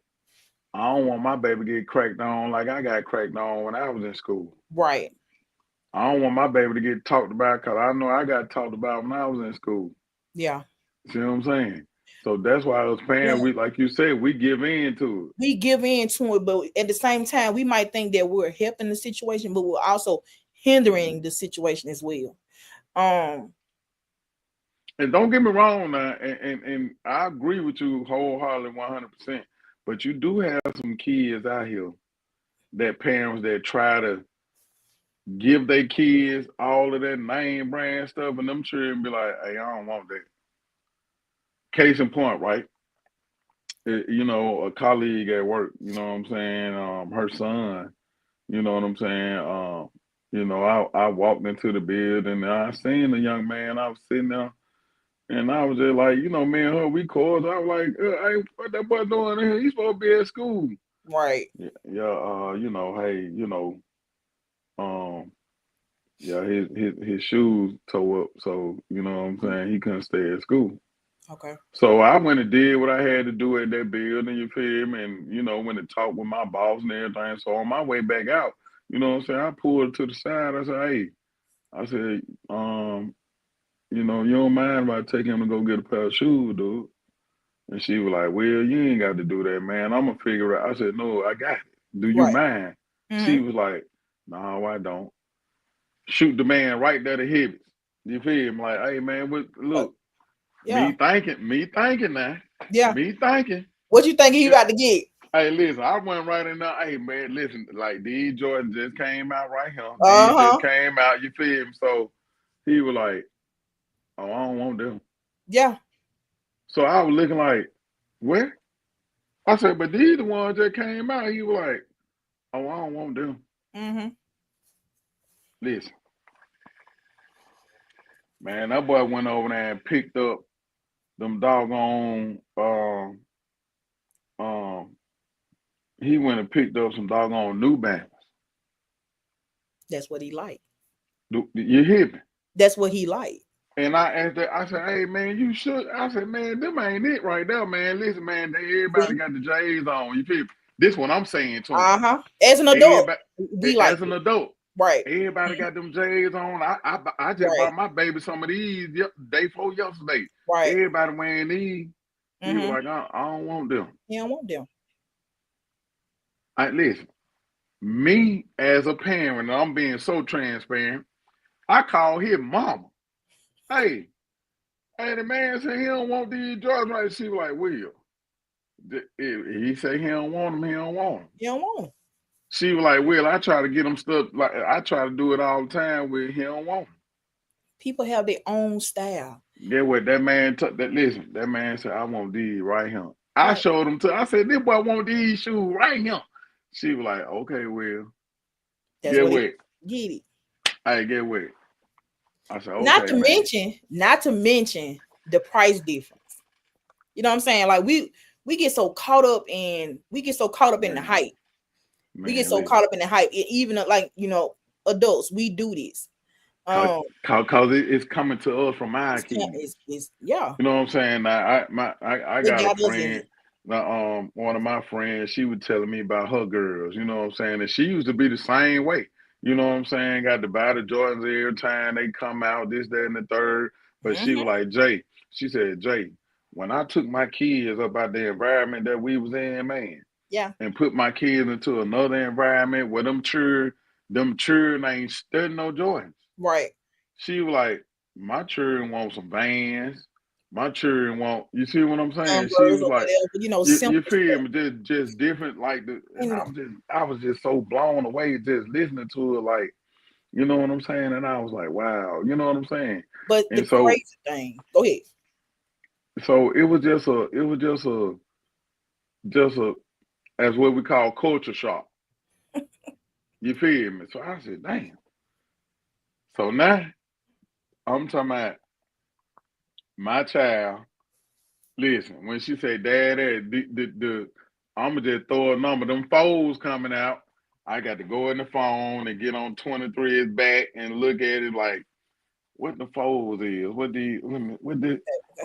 Speaker 2: I don't want my baby to get cracked on like I got cracked on when I was in school.
Speaker 1: right.
Speaker 2: I don't want my baby to get talked about because I know I got talked about when I was in school.
Speaker 1: Yeah.
Speaker 2: See what I'm saying? So that's why I was paying. We, like you said, we give in to it.
Speaker 1: We give in to it, but at the same time, we might think that we're helping the situation, but we're also hindering the situation as well.
Speaker 2: And don't get me wrong now, and I agree with you wholeheartedly 100%. But you do have some kids out here that parents that try to give their kids all of that name brand stuff, and them children be like, hey, I don't want that. Case in point, right? A colleague at work, you know what I'm saying? Her son, you know what I'm saying? I walked into the building and I seen the young man. I was sitting there and I was just like, me and her, we called. I was like, hey, what that boy doing in here? He's supposed to be at school.
Speaker 1: Right.
Speaker 2: Yeah, hey, yeah, his shoes tore up, so you know what I'm saying, he couldn't stay at school.
Speaker 1: Okay.
Speaker 2: So I went and did what I had to do at that building, you feel me? And went and talked with my boss and everything. So on my way back out, you know what I'm saying, I pulled to the side. I said, hey, I said, you don't mind if I take him to go get a pair of shoes, dude? And she was like, well, you ain't got to do that, man. I'm gonna figure it out. I said, no, I got it. Do you
Speaker 1: Right.
Speaker 2: mind?
Speaker 1: Mm-hmm.
Speaker 2: She was like, no, I don't. Shoot the man right there to Hibbits. You feel me? Like, hey man, look,
Speaker 1: yeah.
Speaker 2: me thinking now.
Speaker 1: Yeah.
Speaker 2: Me thinking.
Speaker 1: What you thinking you about to get?
Speaker 2: Hey, listen, I went right in there. Hey man, listen, like D Jordan just came out right here.
Speaker 1: Uh-huh.
Speaker 2: D just came out, you feel me? So he was like, oh, I don't want them.
Speaker 1: Yeah.
Speaker 2: So I was looking like, where? I said, but these the ones that came out. He was like, oh, I don't want them.
Speaker 1: Mm-hmm.
Speaker 2: Listen, man, that boy went over there and picked up them doggone he went and picked up some doggone New Balance.
Speaker 1: That's what he liked.
Speaker 2: You hear me?
Speaker 1: That's what he liked.
Speaker 2: And I asked that, I said, hey man, you should. I said, man, them ain't it right there, man. Listen, man, everybody got the J's on. You feel me? This what I'm saying to him.
Speaker 1: Uh-huh. As an adult,
Speaker 2: as an adult.
Speaker 1: Right.
Speaker 2: Everybody got them J's on. I just bought my baby some of these day before yesterday.
Speaker 1: Right.
Speaker 2: Everybody wearing these. He was like, I don't want them.
Speaker 1: You don't want them.
Speaker 2: Listen, me as a parent, I'm being so transparent. I call his mama. Hey, the man said he don't want these drugs, right? She was like, Will. He said he don't want them, he don't want them.
Speaker 1: You don't want them.
Speaker 2: She was like, Will, I try to get him stuff, like I try to do it all the time with he don't want them.
Speaker 1: People have their own style.
Speaker 2: Yeah, what that man listen, that man said, I want these right here. I showed him I said, this boy want these shoes right here. She was like, okay, Will. Get what?
Speaker 1: Get it.
Speaker 2: Hey, get what? I said, okay.
Speaker 1: Not to mention the price difference. You know what I'm saying? Like we get so caught up in the hype. We get so caught up in the hype. Even like, adults, we do this.
Speaker 2: Cause it's coming to us from our kids.
Speaker 1: Yeah.
Speaker 2: You know what I'm saying? I got a friend. One of my friends, she was telling me about her girls. You know what I'm saying? And she used to be the same way. You know what I'm saying? Got to buy the Jordans every time they come out, this, that, and the third. But she was like, Jay, she said, Jay, when I took my kids up out the environment that we was in, man,
Speaker 1: yeah,
Speaker 2: and put my kids into another environment where them children ain't studying no Jordans.
Speaker 1: Right.
Speaker 2: She was like, my children want some Vans. My children want, you see what I'm saying? She was like, you feel me? Just different, like and I was just so blown away just listening to it, like, you know what I'm saying? And I was like, wow, you know what I'm saying?
Speaker 1: But the crazy thing, go ahead.
Speaker 2: So it was just as what we call culture shock. You feel me? So I said, damn. So now I'm talking about my child. Listen, when she say, "Daddy, I'ma just throw a number." Them foes coming out. I got to go in the phone and get on 23's back and look at it like what the foes is. What the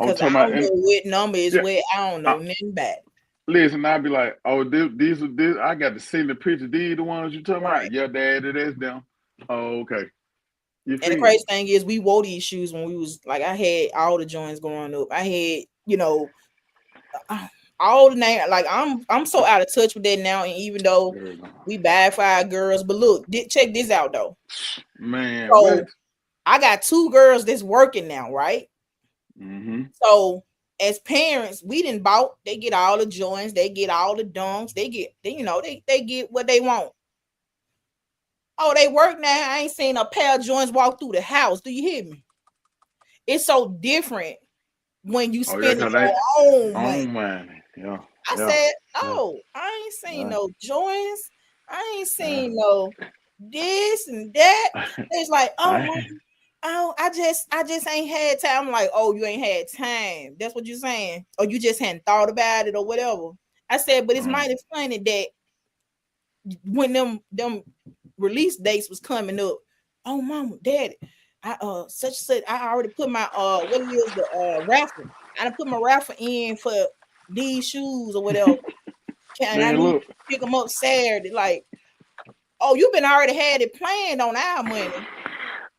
Speaker 2: I'm
Speaker 1: Because
Speaker 2: talking
Speaker 1: I
Speaker 2: about.
Speaker 1: don't
Speaker 2: And
Speaker 1: know what number is
Speaker 2: yeah,
Speaker 1: where. I don't
Speaker 2: I,
Speaker 1: know nothing back.
Speaker 2: listen, I'd be like, "Oh, these are this." I got to send the picture. These the ones you talking
Speaker 1: Right.
Speaker 2: about? Yeah, Daddy, that's them. Oh, okay. You
Speaker 1: And the
Speaker 2: feel
Speaker 1: crazy
Speaker 2: me?
Speaker 1: thing is, we wore these shoes when we was like, I had all the joints growing up. I had, uh, all the name. Like I'm so out of touch with that now. And even though
Speaker 2: Girl, no.
Speaker 1: we buy for our girls, but look, check this out though.
Speaker 2: Man, what?
Speaker 1: So I got two girls that's working now, right?
Speaker 2: Mm-hmm.
Speaker 1: So as parents, we didn't bought. They get all the joints, they get all the dunks, they get what they want. Oh, they work now. I ain't seen a pair of joints walk through the house. Do you hear me? It's so different when you
Speaker 2: Oh yeah,
Speaker 1: spending
Speaker 2: cause they
Speaker 1: your own money.
Speaker 2: own money. Yeah,
Speaker 1: I
Speaker 2: yeah,
Speaker 1: said,
Speaker 2: yeah.
Speaker 1: oh, I ain't seen
Speaker 2: Yeah,
Speaker 1: no joints. I ain't
Speaker 2: yeah.
Speaker 1: seen no this and that. It's like, oh
Speaker 2: I,
Speaker 1: mom, oh, I just ain't had time. I'm like, oh, you ain't had time. That's what you're saying. Or you just hadn't thought about it or whatever. I said, but it's
Speaker 2: mm,
Speaker 1: mighty funny that when them release dates was coming up, oh mama, daddy, I such said I already put my what it is the raffle. I done put my raffle in for these shoes or whatever. And I
Speaker 2: man,
Speaker 1: need
Speaker 2: look,
Speaker 1: to pick them up Saturday. Like, oh, you've been already had it planned on our money,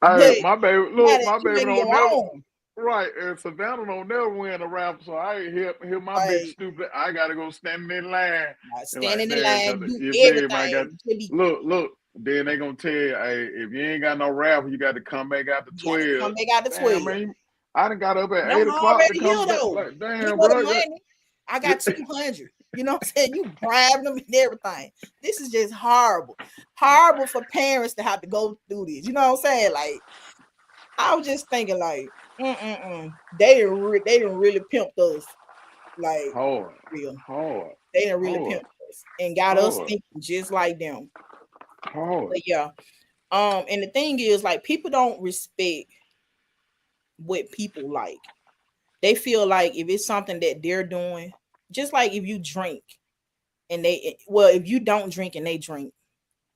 Speaker 2: hey,
Speaker 1: but
Speaker 2: my baby,
Speaker 1: now
Speaker 2: look,
Speaker 1: that
Speaker 2: my
Speaker 1: you
Speaker 2: baby
Speaker 1: in
Speaker 2: don't
Speaker 1: your
Speaker 2: never
Speaker 1: own,
Speaker 2: right, and Savannah don't never win a raffle, so I ain't hear my big
Speaker 1: like,
Speaker 2: stupid. I gotta go stand in line and
Speaker 1: stand
Speaker 2: like,
Speaker 1: in the
Speaker 2: damn, cause
Speaker 1: line, do
Speaker 2: you feel me? I got
Speaker 1: everything. You be
Speaker 2: look. Then they gonna tell you, hey, if you ain't got no raffle, you got to come back after
Speaker 1: you gotta
Speaker 2: 12.
Speaker 1: come back out the 12.
Speaker 2: Damn, man, I done got up
Speaker 1: And
Speaker 2: at
Speaker 1: I'm
Speaker 2: 8 o'clock to
Speaker 1: already here
Speaker 2: come back.
Speaker 1: though.
Speaker 2: Like,
Speaker 1: Here
Speaker 2: damn,
Speaker 1: go the
Speaker 2: bro.
Speaker 1: money. I got 200. You know what I'm saying? You bribing them and everything. This is just horrible. Horrible for parents to have to go through this. You know what I'm saying? Like, I was just thinking, like, they didn't really pimp us. Like,
Speaker 2: Hard,
Speaker 1: real.
Speaker 2: hard,
Speaker 1: They didn't really
Speaker 2: hard,
Speaker 1: pimp us and got us
Speaker 2: hard,
Speaker 1: thinking just like them.
Speaker 2: hard.
Speaker 1: But yeah. And the thing is, like, people don't respect what people like. They feel like if it's something that they're doing, just like if you drink and if you don't drink and they drink,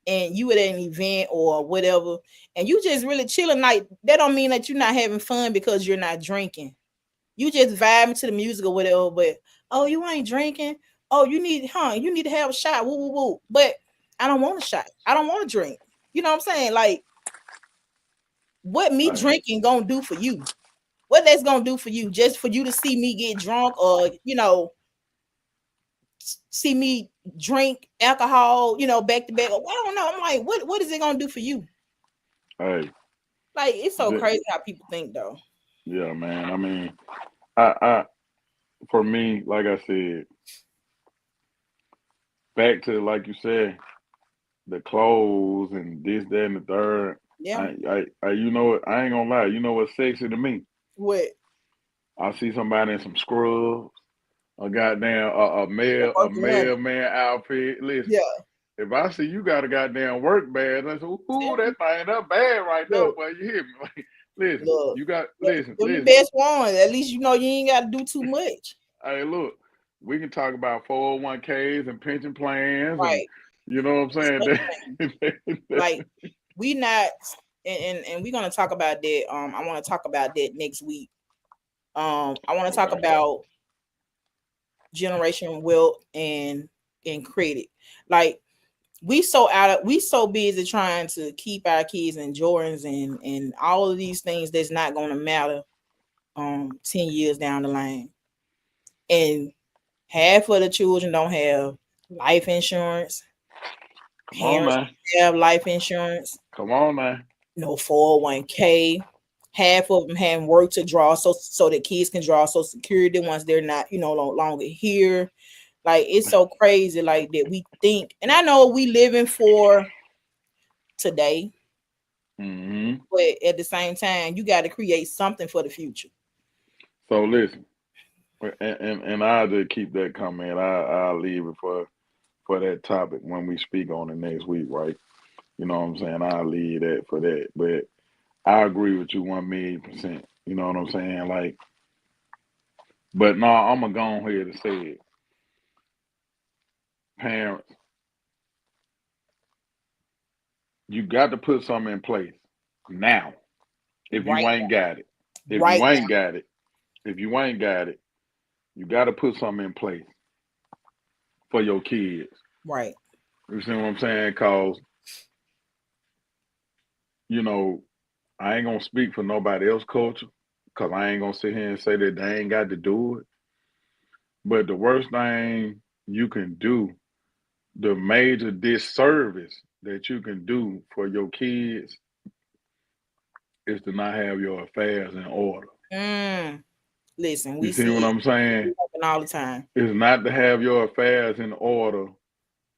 Speaker 1: and you at an event or whatever, and you just really chilling, like, that don't mean that you're not having fun because you're not drinking. You just vibing to the music or whatever, but oh, you ain't drinking. Oh, you need to have a shot. Woo, woo, woo. But I don't want a shot. I don't want to drink. You know what I'm saying? Like, what me
Speaker 2: Hey,
Speaker 1: drinking gonna do for you? What that's gonna do for you? Just for you to see me get drunk, or see me drink alcohol, back to back. I don't know. I'm like, what is it gonna do for you?
Speaker 2: hey,
Speaker 1: Like, it's so
Speaker 2: th-
Speaker 1: crazy how people think though.
Speaker 2: yeah, man. I mean, I, for me, like I said, back to like you said, the clothes and this, that, and the third.
Speaker 1: Yeah.
Speaker 2: You know what? I ain't gonna lie. You know what's sexy to me?
Speaker 1: What?
Speaker 2: I see somebody in some scrubs, a goddamn a
Speaker 1: Working woman.
Speaker 2: male man outfit. Listen,
Speaker 1: Yeah.
Speaker 2: if I see you got a goddamn work badge, I say, ooh,
Speaker 1: Yeah.
Speaker 2: that thing that bad right there,
Speaker 1: Look,
Speaker 2: boy. You hear me? Like, listen,
Speaker 1: look.
Speaker 2: you got
Speaker 1: Them the
Speaker 2: listen.
Speaker 1: best ones. At least you ain't got to do too much.
Speaker 2: Hey, look, we can talk about 401ks and pension plans, and
Speaker 1: Right.
Speaker 2: you know what
Speaker 1: It's
Speaker 2: I'm
Speaker 1: another thing.
Speaker 2: saying.
Speaker 1: Like, we not, and we're gonna talk about that. I want to talk about that next week. I want to talk
Speaker 2: Okay.
Speaker 1: about generation wealth and credit. Like, we so busy trying to keep our kids in Jordans and all of these things that's not gonna matter 10 years down the line. And half of the children don't have life insurance.
Speaker 2: Come on
Speaker 1: Parents
Speaker 2: now.
Speaker 1: don't have life insurance,
Speaker 2: Come on now.
Speaker 1: no 401k. Half of them haven't worked to draw so that kids can draw Social Security once they're not, no longer here. Like, it's so crazy, like, that we think, and I know we living for today,
Speaker 2: Hmm.
Speaker 1: but at the same time, you got to create something for the future.
Speaker 2: So listen, and I'll just keep that comment. I'll leave it for that topic when we speak on it next week, right? You know what I'm saying? I'll leave that for that. But I agree with you 1,000,000%. You know what I'm saying? Like, but no, I'm gonna go on here to say it. Parents, you got to put something in place now. If you
Speaker 1: Right,
Speaker 2: ain't got it, if you
Speaker 1: right
Speaker 2: ain't got it, if you ain't got it, you got to put something in place for your kids.
Speaker 1: now. Right.
Speaker 2: You see what I'm saying? Cause you know, I ain't gonna speak for nobody else culture. Cause I ain't gonna sit here and say that they ain't got to do it. But the worst thing you can do, the major disservice that you can do for your kids is to not have your affairs in order.
Speaker 1: Mm. Listen,
Speaker 2: You
Speaker 1: we
Speaker 2: see
Speaker 1: see
Speaker 2: what
Speaker 1: it
Speaker 2: I'm saying?
Speaker 1: happen all the time.
Speaker 2: Is not to have your affairs in order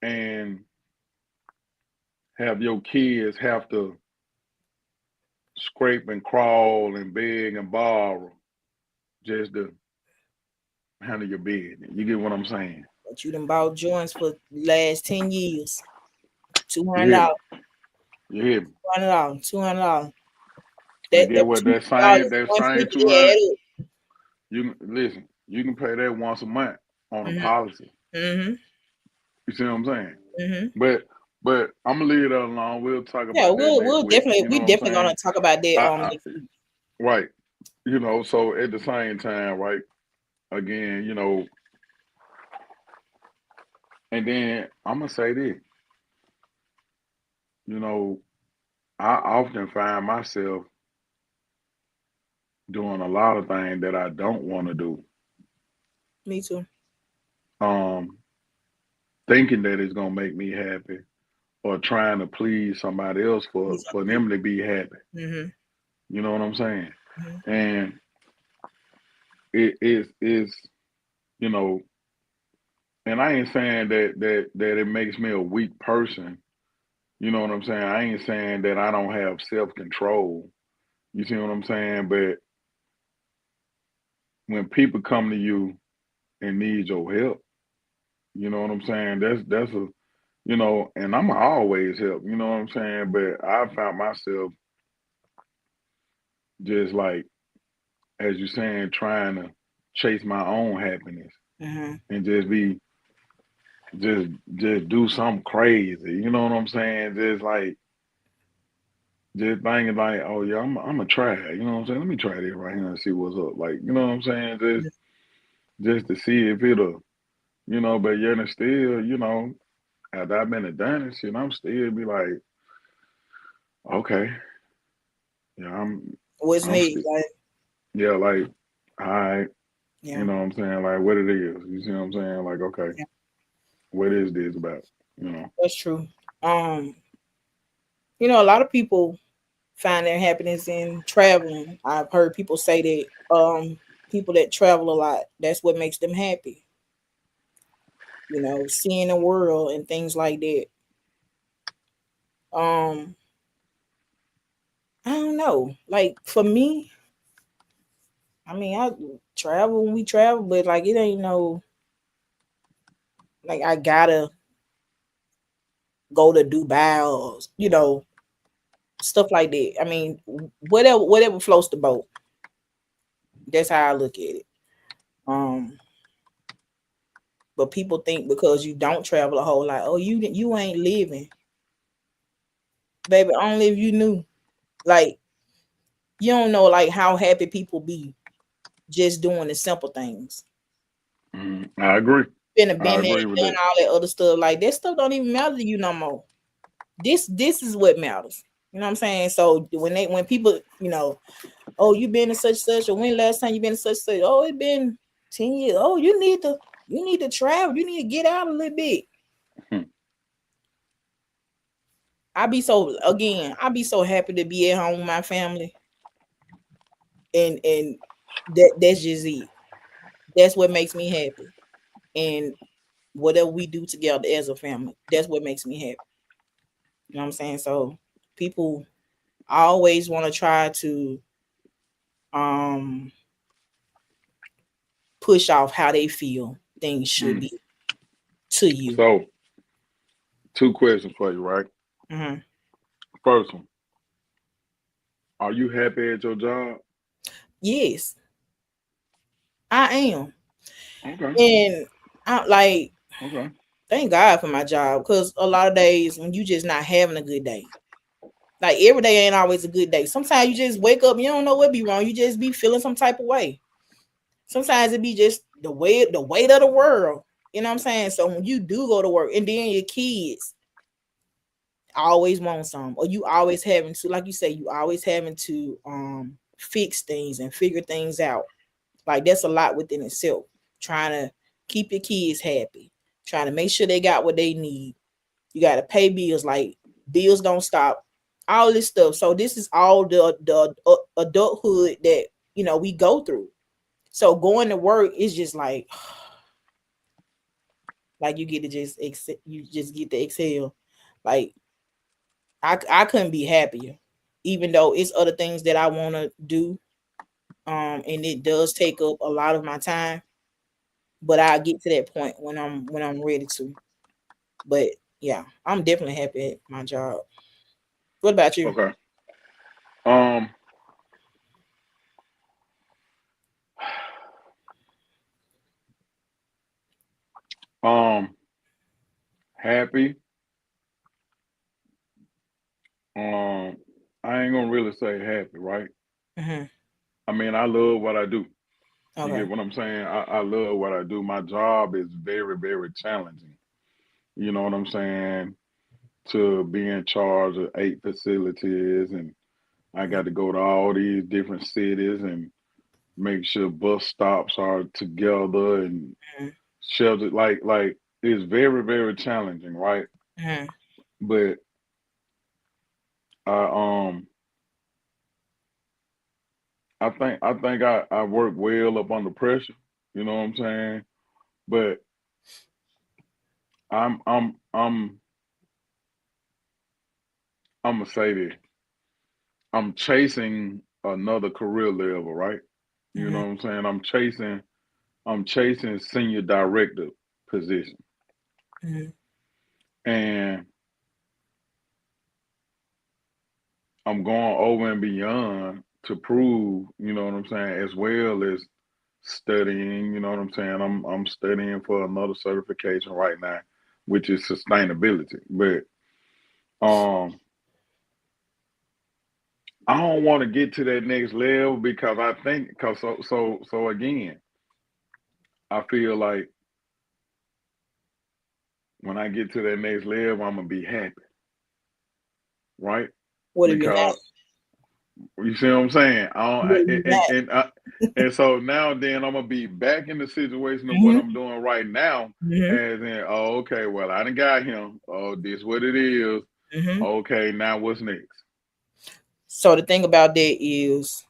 Speaker 2: and have your kids have to scrape and crawl and beg and borrow just to handle your business. You get what I'm saying?
Speaker 1: But you done bought joints for the last 10 years.
Speaker 2: You hear me?
Speaker 1: $200,
Speaker 2: You hear me?
Speaker 1: $200, $200.
Speaker 2: And
Speaker 1: That
Speaker 2: get
Speaker 1: that
Speaker 2: what
Speaker 1: $200,
Speaker 2: that same
Speaker 1: 150
Speaker 2: 200
Speaker 1: add up.
Speaker 2: you can listen, you can pay that once a month on a
Speaker 1: Mm-hmm.
Speaker 2: policy.
Speaker 1: Mm-hmm.
Speaker 2: You see what I'm saying?
Speaker 1: Mm-hmm.
Speaker 2: But I'm gonna leave that alone. We'll talk
Speaker 1: Yeah,
Speaker 2: about that next
Speaker 1: we'll
Speaker 2: week.
Speaker 1: definitely
Speaker 2: You know
Speaker 1: we
Speaker 2: what I'm
Speaker 1: definitely gonna
Speaker 2: saying?
Speaker 1: talk about that
Speaker 2: I
Speaker 1: next week.
Speaker 2: right. You know, so at the same time, right, again, you know, and then I'm gonna say this, you know, I often find myself doing a lot of things that I don't want to do.
Speaker 1: Me too.
Speaker 2: Um, thinking that it's gonna make me happy or trying to please somebody else
Speaker 1: Please
Speaker 2: for
Speaker 1: don't.
Speaker 2: them to be happy.
Speaker 1: Mm-hmm.
Speaker 2: You know what I'm saying?
Speaker 1: Mm-hmm.
Speaker 2: And it is you know, and I ain't saying that it makes me a weak person. You know what I'm saying? I ain't saying that I don't have self control. You see what I'm saying? But when people come to you and need your help, you know what I'm saying? That's a you know, and I'm always help. You know what I'm saying? But I found myself just like as you saying, trying to chase my own happiness
Speaker 1: Mm-hmm.
Speaker 2: and just be just just do something crazy. You know what I'm saying? Just like just thinking like, oh yeah, I'm gonna try it. You know what I'm saying? Let me try this right here and see what's up. Like, you know what I'm saying? Just to see if it'll, you know, but yet and still, you know, after I've been a done it, shit, I'm still be like, okay, yeah,
Speaker 1: What's
Speaker 2: I'm
Speaker 1: next?
Speaker 2: still
Speaker 1: Like,
Speaker 2: yeah, like, all right, you
Speaker 1: yeah,
Speaker 2: know what I'm saying? Like what it is. You see what I'm saying? Like, okay,
Speaker 1: yeah,
Speaker 2: what is this about? You know.
Speaker 1: that's true. Um, a lot of people find their happiness in traveling. I've heard people say that people that travel a lot, that's what makes them happy. Seeing the world and things like that. Um, I don't know. Like for me, I mean, I travel when we travel, but like it ain't no like I gotta go to Dubai or stuff like that. I mean, whatever floats the boat. That's how I look at it. Um, but people think because you don't travel a whole lot, oh, you ain't living, baby. Only if you knew, like you don't know, like how happy people be just doing the simple things.
Speaker 2: I agree. I
Speaker 1: Been there,
Speaker 2: agree with
Speaker 1: done
Speaker 2: that.
Speaker 1: all that other stuff. Like that stuff don't even matter to you no more. This is what matters. You know what I'm saying? So when people, oh, you been to such, or when last time you been to such? Oh, it been 10 years. Oh, you need to travel. You need to get out a little bit.
Speaker 2: Hmm.
Speaker 1: I be so happy to be at home with my family. And that's just it. That's what makes me happy. And whatever we do together as a family, that's what makes me happy. You know what I'm saying? So people always want to try to um push off how they feel things should
Speaker 2: Mm.
Speaker 1: be to you.
Speaker 2: So Two questions for you, right?
Speaker 1: Mm-hmm.
Speaker 2: First one, are you happy at your job?
Speaker 1: Yes, I am.
Speaker 2: Okay,
Speaker 1: And I like
Speaker 2: okay.
Speaker 1: thank God for my job because a lot of days when you just not having a good day, like every day ain't always a good day. Sometimes you just wake up, you don't know what be wrong. You just be feeling some type of way. Sometimes it be just the weight of the world. You know what I'm saying? So when you do go to work and then your kids always want some, or you always having to, like you say, you always having to fix things and figure things out. Like that's a lot within itself. Trying to keep your kids happy, trying to make sure they got what they need. You got to pay bills, like bills don't stop. All this stuff. So this is all the adulthood that we go through. So going to work is just like you get to you just get to exhale. Like I couldn't be happier, even though it's other things that I want to do. And it does take up a lot of my time, but I'll get to that point when I'm ready to. But yeah, I'm definitely happy at my job. What about you?
Speaker 2: Okay. Um, um, happy. Um, I ain't gonna really say happy, right?
Speaker 1: Hmm.
Speaker 2: I mean, I love what I do. You get
Speaker 1: Okay.
Speaker 2: what I'm saying? I love what I do. My job is very, very challenging. You know what I'm saying? To be in charge of 8 facilities, and I got to go to all these different cities and make sure bus stops are together and
Speaker 1: Hmm.
Speaker 2: shelter. Like it's very, very challenging, right?
Speaker 1: Hmm.
Speaker 2: But I um I think I work well up under pressure. You know what I'm saying? But I'm I'm I'm I'm gonna say this. I'm chasing another career level, right? You know
Speaker 1: Hmm.
Speaker 2: what I'm saying? I'm chasing senior director position.
Speaker 1: Hmm.
Speaker 2: And I'm going over and beyond to prove, you know what I'm saying, as well as studying, you know what I'm saying? I'm studying for another certification right now, which is sustainability. But um I don't want to get to that next level because I think because so again, I feel like when I get to that next level, I'm gonna be happy, right?
Speaker 1: What if you're
Speaker 2: Because you see what I'm saying?
Speaker 1: not? What if
Speaker 2: And so now then I'm gonna be back in the situation of
Speaker 1: you're
Speaker 2: what
Speaker 1: not?
Speaker 2: I'm doing right now,
Speaker 1: Hmm.
Speaker 2: as in, oh, okay, well I done got him. Oh, this what it is.
Speaker 1: Hmm. Hmm.
Speaker 2: Okay, now what's next?
Speaker 1: So the thing about that is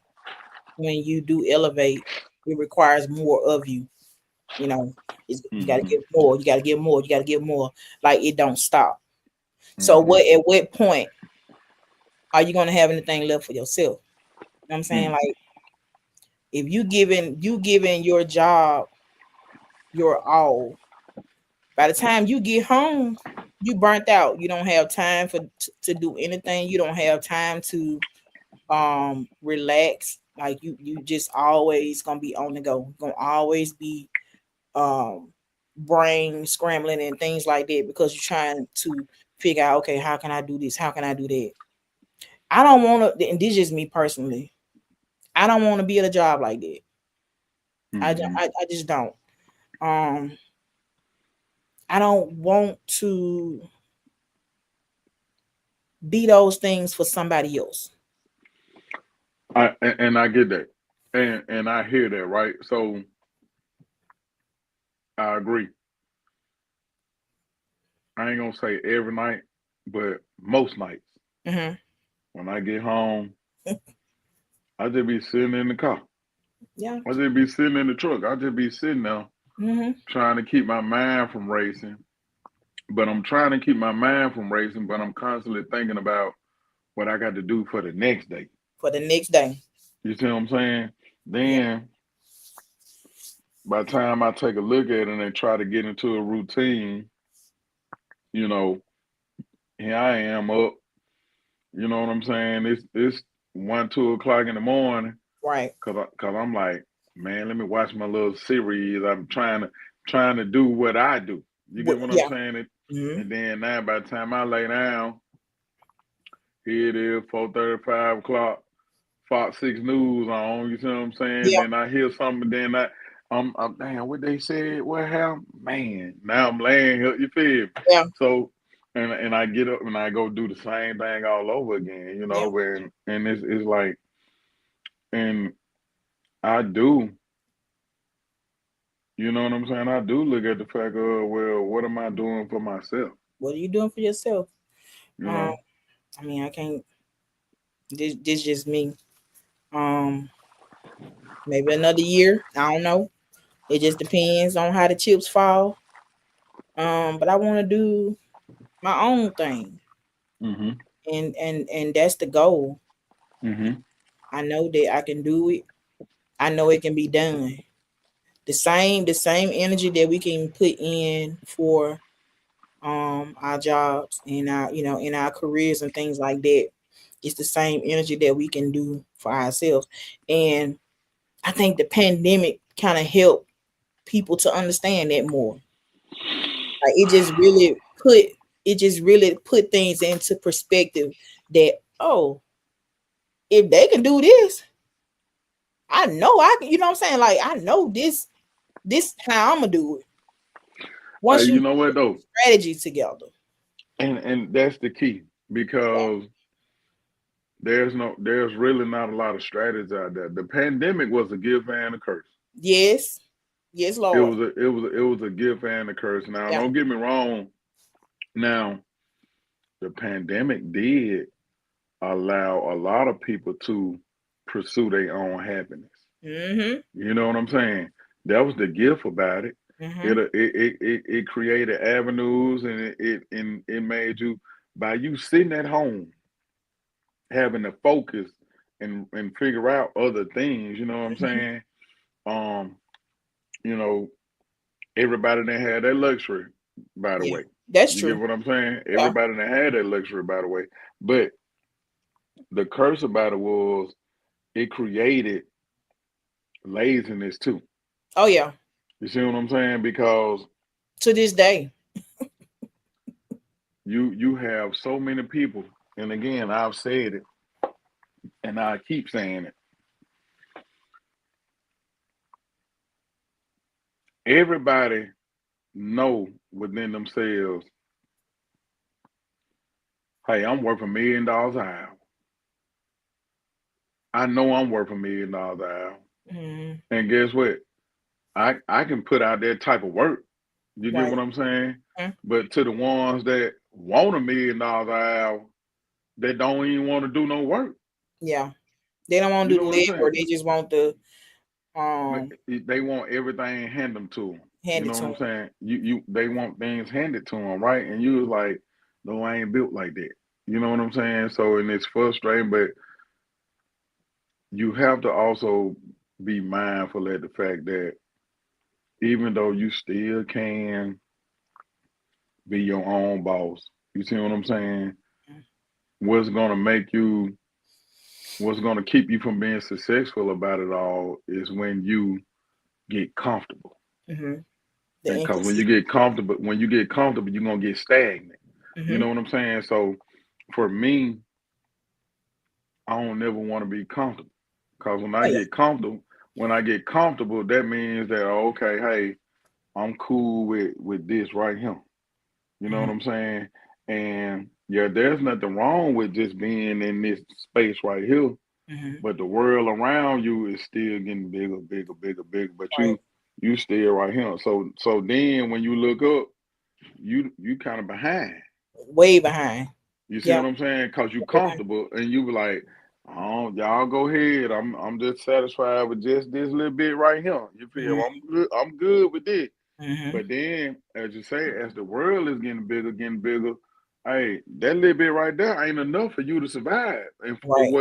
Speaker 1: when you do elevate, it requires more of you. You know, you got to
Speaker 2: Hmm.
Speaker 1: give more. You got to give more. You got to give more. Like it don't stop. So
Speaker 2: Hmm.
Speaker 1: what? At what point are you gonna have anything left for yourself? You know what I'm saying?
Speaker 2: Hmm.
Speaker 1: Like if you giving your job your all, by the time you get home, you burnt out. You don't have time to do anything. You don't have time to relax. Like you just always gonna be on the go. Gonna always be um brain scrambling and things like that because you're trying to figure out, okay, how can I do this? How can I do that? I don't want to, and this is just me personally. I don't want to be at a job like that.
Speaker 2: Hmm.
Speaker 1: I just don't. Um, I don't want to be those things for somebody else.
Speaker 2: And I get that, and I hear that, right? So I agree. I ain't gonna say every night, but most nights
Speaker 1: Hmm.
Speaker 2: when I get home, I just be sitting in the car.
Speaker 1: Yeah.
Speaker 2: I just be sitting in the truck. I just be sitting there
Speaker 1: Hmm.
Speaker 2: trying to keep my mind from racing. But I'm trying to keep my mind from racing, but I'm constantly thinking about what I got to do for the next day.
Speaker 1: For the next day.
Speaker 2: You see what I'm saying?
Speaker 1: Yeah.
Speaker 2: Then by the time I take a look at it and try to get into a routine, you know, here I am up. You know what I'm saying? It's 1, 2 o'clock in the morning.
Speaker 1: Right.
Speaker 2: Cause I'm like, man, let me watch my little series. I'm trying to do what I do. You get what I'm
Speaker 1: Yeah.
Speaker 2: saying?
Speaker 1: Hmm.
Speaker 2: And then now by the time I lay down, here it is, 4:30, 5 o'clock, Fox 6 News on. You see what I'm saying?
Speaker 1: Yeah.
Speaker 2: Then I hear something, then I'm damn what they said, what happened? Man, now I'm laying here, you feel me?
Speaker 1: Yeah.
Speaker 2: So and I get up and I go do the same thing all over again,
Speaker 1: Yeah.
Speaker 2: and it's like and I do, you know what I'm saying? I do look at the fact of, well, what am I doing for myself?
Speaker 1: What are you doing for yourself?
Speaker 2: You
Speaker 1: Um,
Speaker 2: know?
Speaker 1: I mean, I can't. This just me. Um, Maybe another year. I don't know. It just depends on how the chips fall. But I want to do my own thing,
Speaker 2: Mm-hmm.
Speaker 1: and that's the goal.
Speaker 2: Mm-hmm.
Speaker 1: I know that I can do it. I know it can be done. The same energy that we can put in for our jobs and our in our careers and things like that. It's the same energy that we can do for ourselves. And I think the pandemic kind of helped people to understand that more. Like it just really put things into perspective that, oh, if they can do this, I know I can, what I'm saying? Like I know this how I'm gonna do it. Once you
Speaker 2: You know
Speaker 1: put
Speaker 2: what though?
Speaker 1: strategy together.
Speaker 2: And that's the key
Speaker 1: Yeah.
Speaker 2: because there's really not a lot of strategies out there. The pandemic was a gift and a curse.
Speaker 1: Yes. Yes,
Speaker 2: It
Speaker 1: Lord.
Speaker 2: was a gift and a curse. Now,
Speaker 1: Yeah.
Speaker 2: don't get me wrong. Now, the pandemic did allow a lot of people to pursue their own happiness.
Speaker 1: Mm-hmm.
Speaker 2: You know what I'm saying? That was the gift about it.
Speaker 1: Mm-hmm.
Speaker 2: It created avenues and it made you by you sitting at home having to focus and figure out other things. You know what I'm
Speaker 1: Mm-hmm.
Speaker 2: saying? Um, you know, everybody that had that luxury, by the
Speaker 1: Yeah.
Speaker 2: way.
Speaker 1: That's
Speaker 2: You get
Speaker 1: true.
Speaker 2: what I'm saying?
Speaker 1: Yeah.
Speaker 2: Everybody that had that luxury, by the way. But the curse about it was it created laziness too.
Speaker 1: Oh yeah.
Speaker 2: You see what I'm saying? Because
Speaker 1: To this day.
Speaker 2: you have so many people, and again, I've said it, and I keep saying it. Everybody know within themselves, hey, I'm worth $1 million an hour. I know I'm worth $1 million an hour.
Speaker 1: Mm-hmm.
Speaker 2: And guess what? I can put out that type of work. You get
Speaker 1: Right.
Speaker 2: what I'm saying?
Speaker 1: Mhm.
Speaker 2: But to the ones that want $1 million an hour, that don't even want to do no work.
Speaker 1: Yeah. They don't want
Speaker 2: You
Speaker 1: to do
Speaker 2: know
Speaker 1: the
Speaker 2: what I'm
Speaker 1: leg
Speaker 2: saying?
Speaker 1: work. They just want the
Speaker 2: Like,
Speaker 1: um
Speaker 2: they want everything handed them to them. You
Speaker 1: hand it
Speaker 2: know
Speaker 1: to
Speaker 2: what I'm
Speaker 1: them.
Speaker 2: saying? They want things handed to them, right? And you was like, no, I ain't built like that. You know what I'm saying? So, and it's frustrating, but you have to also be mindful at the fact that even though you still can be your own boss, you see what I'm saying? What's gonna make you, what's gonna keep you from being successful about it all is when you get comfortable.
Speaker 1: Mm-hmm. The
Speaker 2: And because
Speaker 1: inconsistent.
Speaker 2: when you get comfortable, you're gonna get stagnant. You
Speaker 1: Mm-hmm.
Speaker 2: know what I'm saying? So for me, I don't never want to be comfortable. Cause
Speaker 1: Oh yeah.
Speaker 2: when I get comfortable, that means that okay, hey, I'm cool with this right here. You know what
Speaker 1: Mm-hmm.
Speaker 2: I'm saying? And yeah, there's nothing wrong with just being in this space right here,
Speaker 1: Mm-hmm.
Speaker 2: but the world around you is still getting bigger, bigger, bigger, bigger. But
Speaker 1: Right.
Speaker 2: you still right here. So then when you look up, you kind of behind.
Speaker 1: Way behind.
Speaker 2: You see
Speaker 1: Yeah.
Speaker 2: what I'm saying? Cause you
Speaker 1: Way behind.
Speaker 2: comfortable and you be like, oh, y'all go ahead. I'm just satisfied with just this little bit right here. You feel
Speaker 1: Mm-hmm.
Speaker 2: I'm good with this.
Speaker 1: Mm-hmm.
Speaker 2: But then, as you say, as the world is getting bigger, hey, that little bit right there ain't enough for you to survive. And
Speaker 1: Right.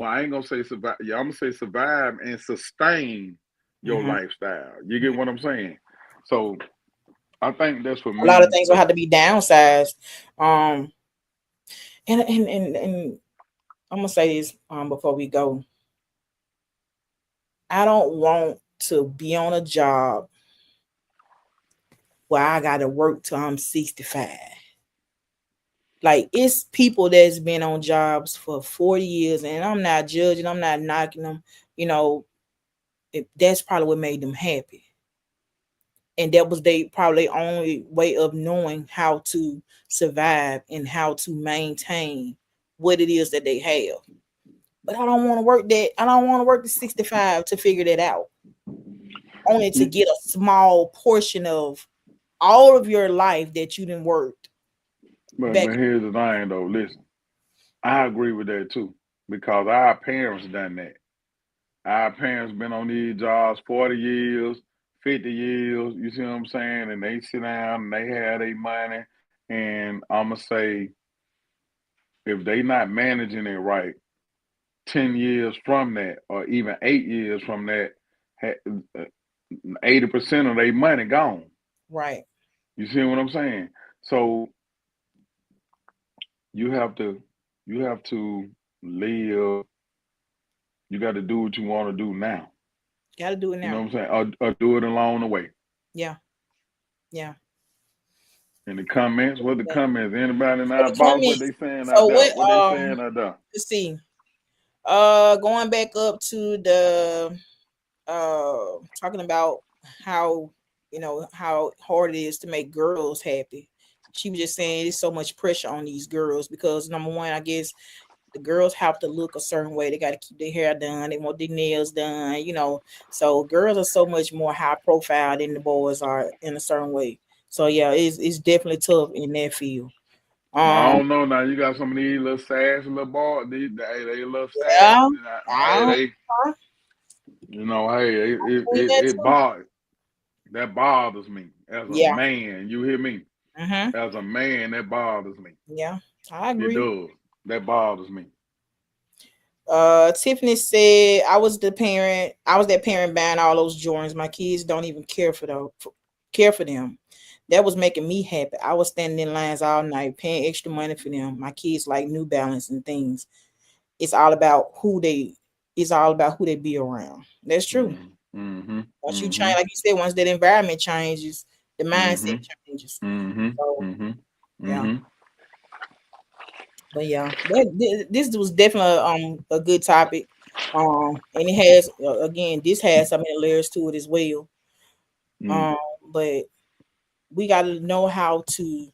Speaker 2: I ain't gonna say survive. Yeah, I'm gonna say survive and sustain your
Speaker 1: Mm-hmm.
Speaker 2: lifestyle. You get what I'm saying? So I think that's for
Speaker 1: A lot of
Speaker 2: me.
Speaker 1: things will have to be downsized. Um, And I'm gonna say this before we go. I don't want to be on a job where I gotta work till I'm 65. Like it's people that's been on jobs for 40 years, and I'm not judging, I'm not knocking them. You know, that's probably what made them happy. And that was they probably only way of knowing how to survive and how to maintain what it is that they have. But I don't want to work that. I don't want to work to 65 to figure that out. Only to get a small portion of all of your life that you didn't work
Speaker 2: But
Speaker 1: back.
Speaker 2: here's the thing though. Listen, I agree with that too because our parents done that. Our parents been on these jobs 40 years, 50 years. You see what I'm saying? And they sit down and they have their money. And I'ma say, if they not managing it right, 10 years from that, or even 8 years from that, 80% of their money gone.
Speaker 1: Right.
Speaker 2: You see what I'm saying? So you have to, you have to live. You got to do what you want to do now.
Speaker 1: Got to do it
Speaker 2: You know
Speaker 1: now.
Speaker 2: what I'm saying? Or do it along the way.
Speaker 1: Yeah. Yeah.
Speaker 2: In the comments, what the
Speaker 1: Yeah.
Speaker 2: comments? Anybody in
Speaker 1: So
Speaker 2: our
Speaker 1: the
Speaker 2: box? What
Speaker 1: comments.
Speaker 2: they saying out
Speaker 1: So
Speaker 2: there?
Speaker 1: what?
Speaker 2: What they saying out there?
Speaker 1: Let's see. Going back up to the talking about how how hard it is to make girls happy. She was just saying there's so much pressure on these girls because number one, I guess the girls have to look a certain way. They got to keep their hair done. They want their nails done. So girls are so much more high profile than the boys are in a certain way. So yeah, it's definitely tough in that field.
Speaker 2: Well, I
Speaker 1: Um,
Speaker 2: don't know now. You got some of these little sassy little boys. They a little sassy.
Speaker 1: yeah,
Speaker 2: Hey,
Speaker 1: I
Speaker 2: they, hey,
Speaker 1: think that
Speaker 2: it
Speaker 1: too.
Speaker 2: bothers. That bothers me as a
Speaker 1: Yeah.
Speaker 2: man. You hear me?
Speaker 1: Mm-hmm.
Speaker 2: As a man, that bothers me.
Speaker 1: Yeah, I
Speaker 2: It
Speaker 1: agree.
Speaker 2: does. That bothers me.
Speaker 1: Tiffany said, I was that parent buying all those Jordans. My kids don't even care for them. That was making me happy. I was standing in lines all night, paying extra money for them. My kids like New Balance and things. It's all about who they. It's all about who they be around. That's true.
Speaker 2: Mm-hmm.
Speaker 1: Once you
Speaker 2: Mm-hmm.
Speaker 1: change, like you said, once that environment changes, the mindset
Speaker 2: Mm-hmm.
Speaker 1: changes.
Speaker 2: Mm-hmm.
Speaker 1: So
Speaker 2: Mm-hmm.
Speaker 1: yeah,
Speaker 2: Mm-hmm.
Speaker 1: but yeah, this was definitely a good topic. And it has again, this has some layers to it as well.
Speaker 2: Mm.
Speaker 1: Um, but we got to know how to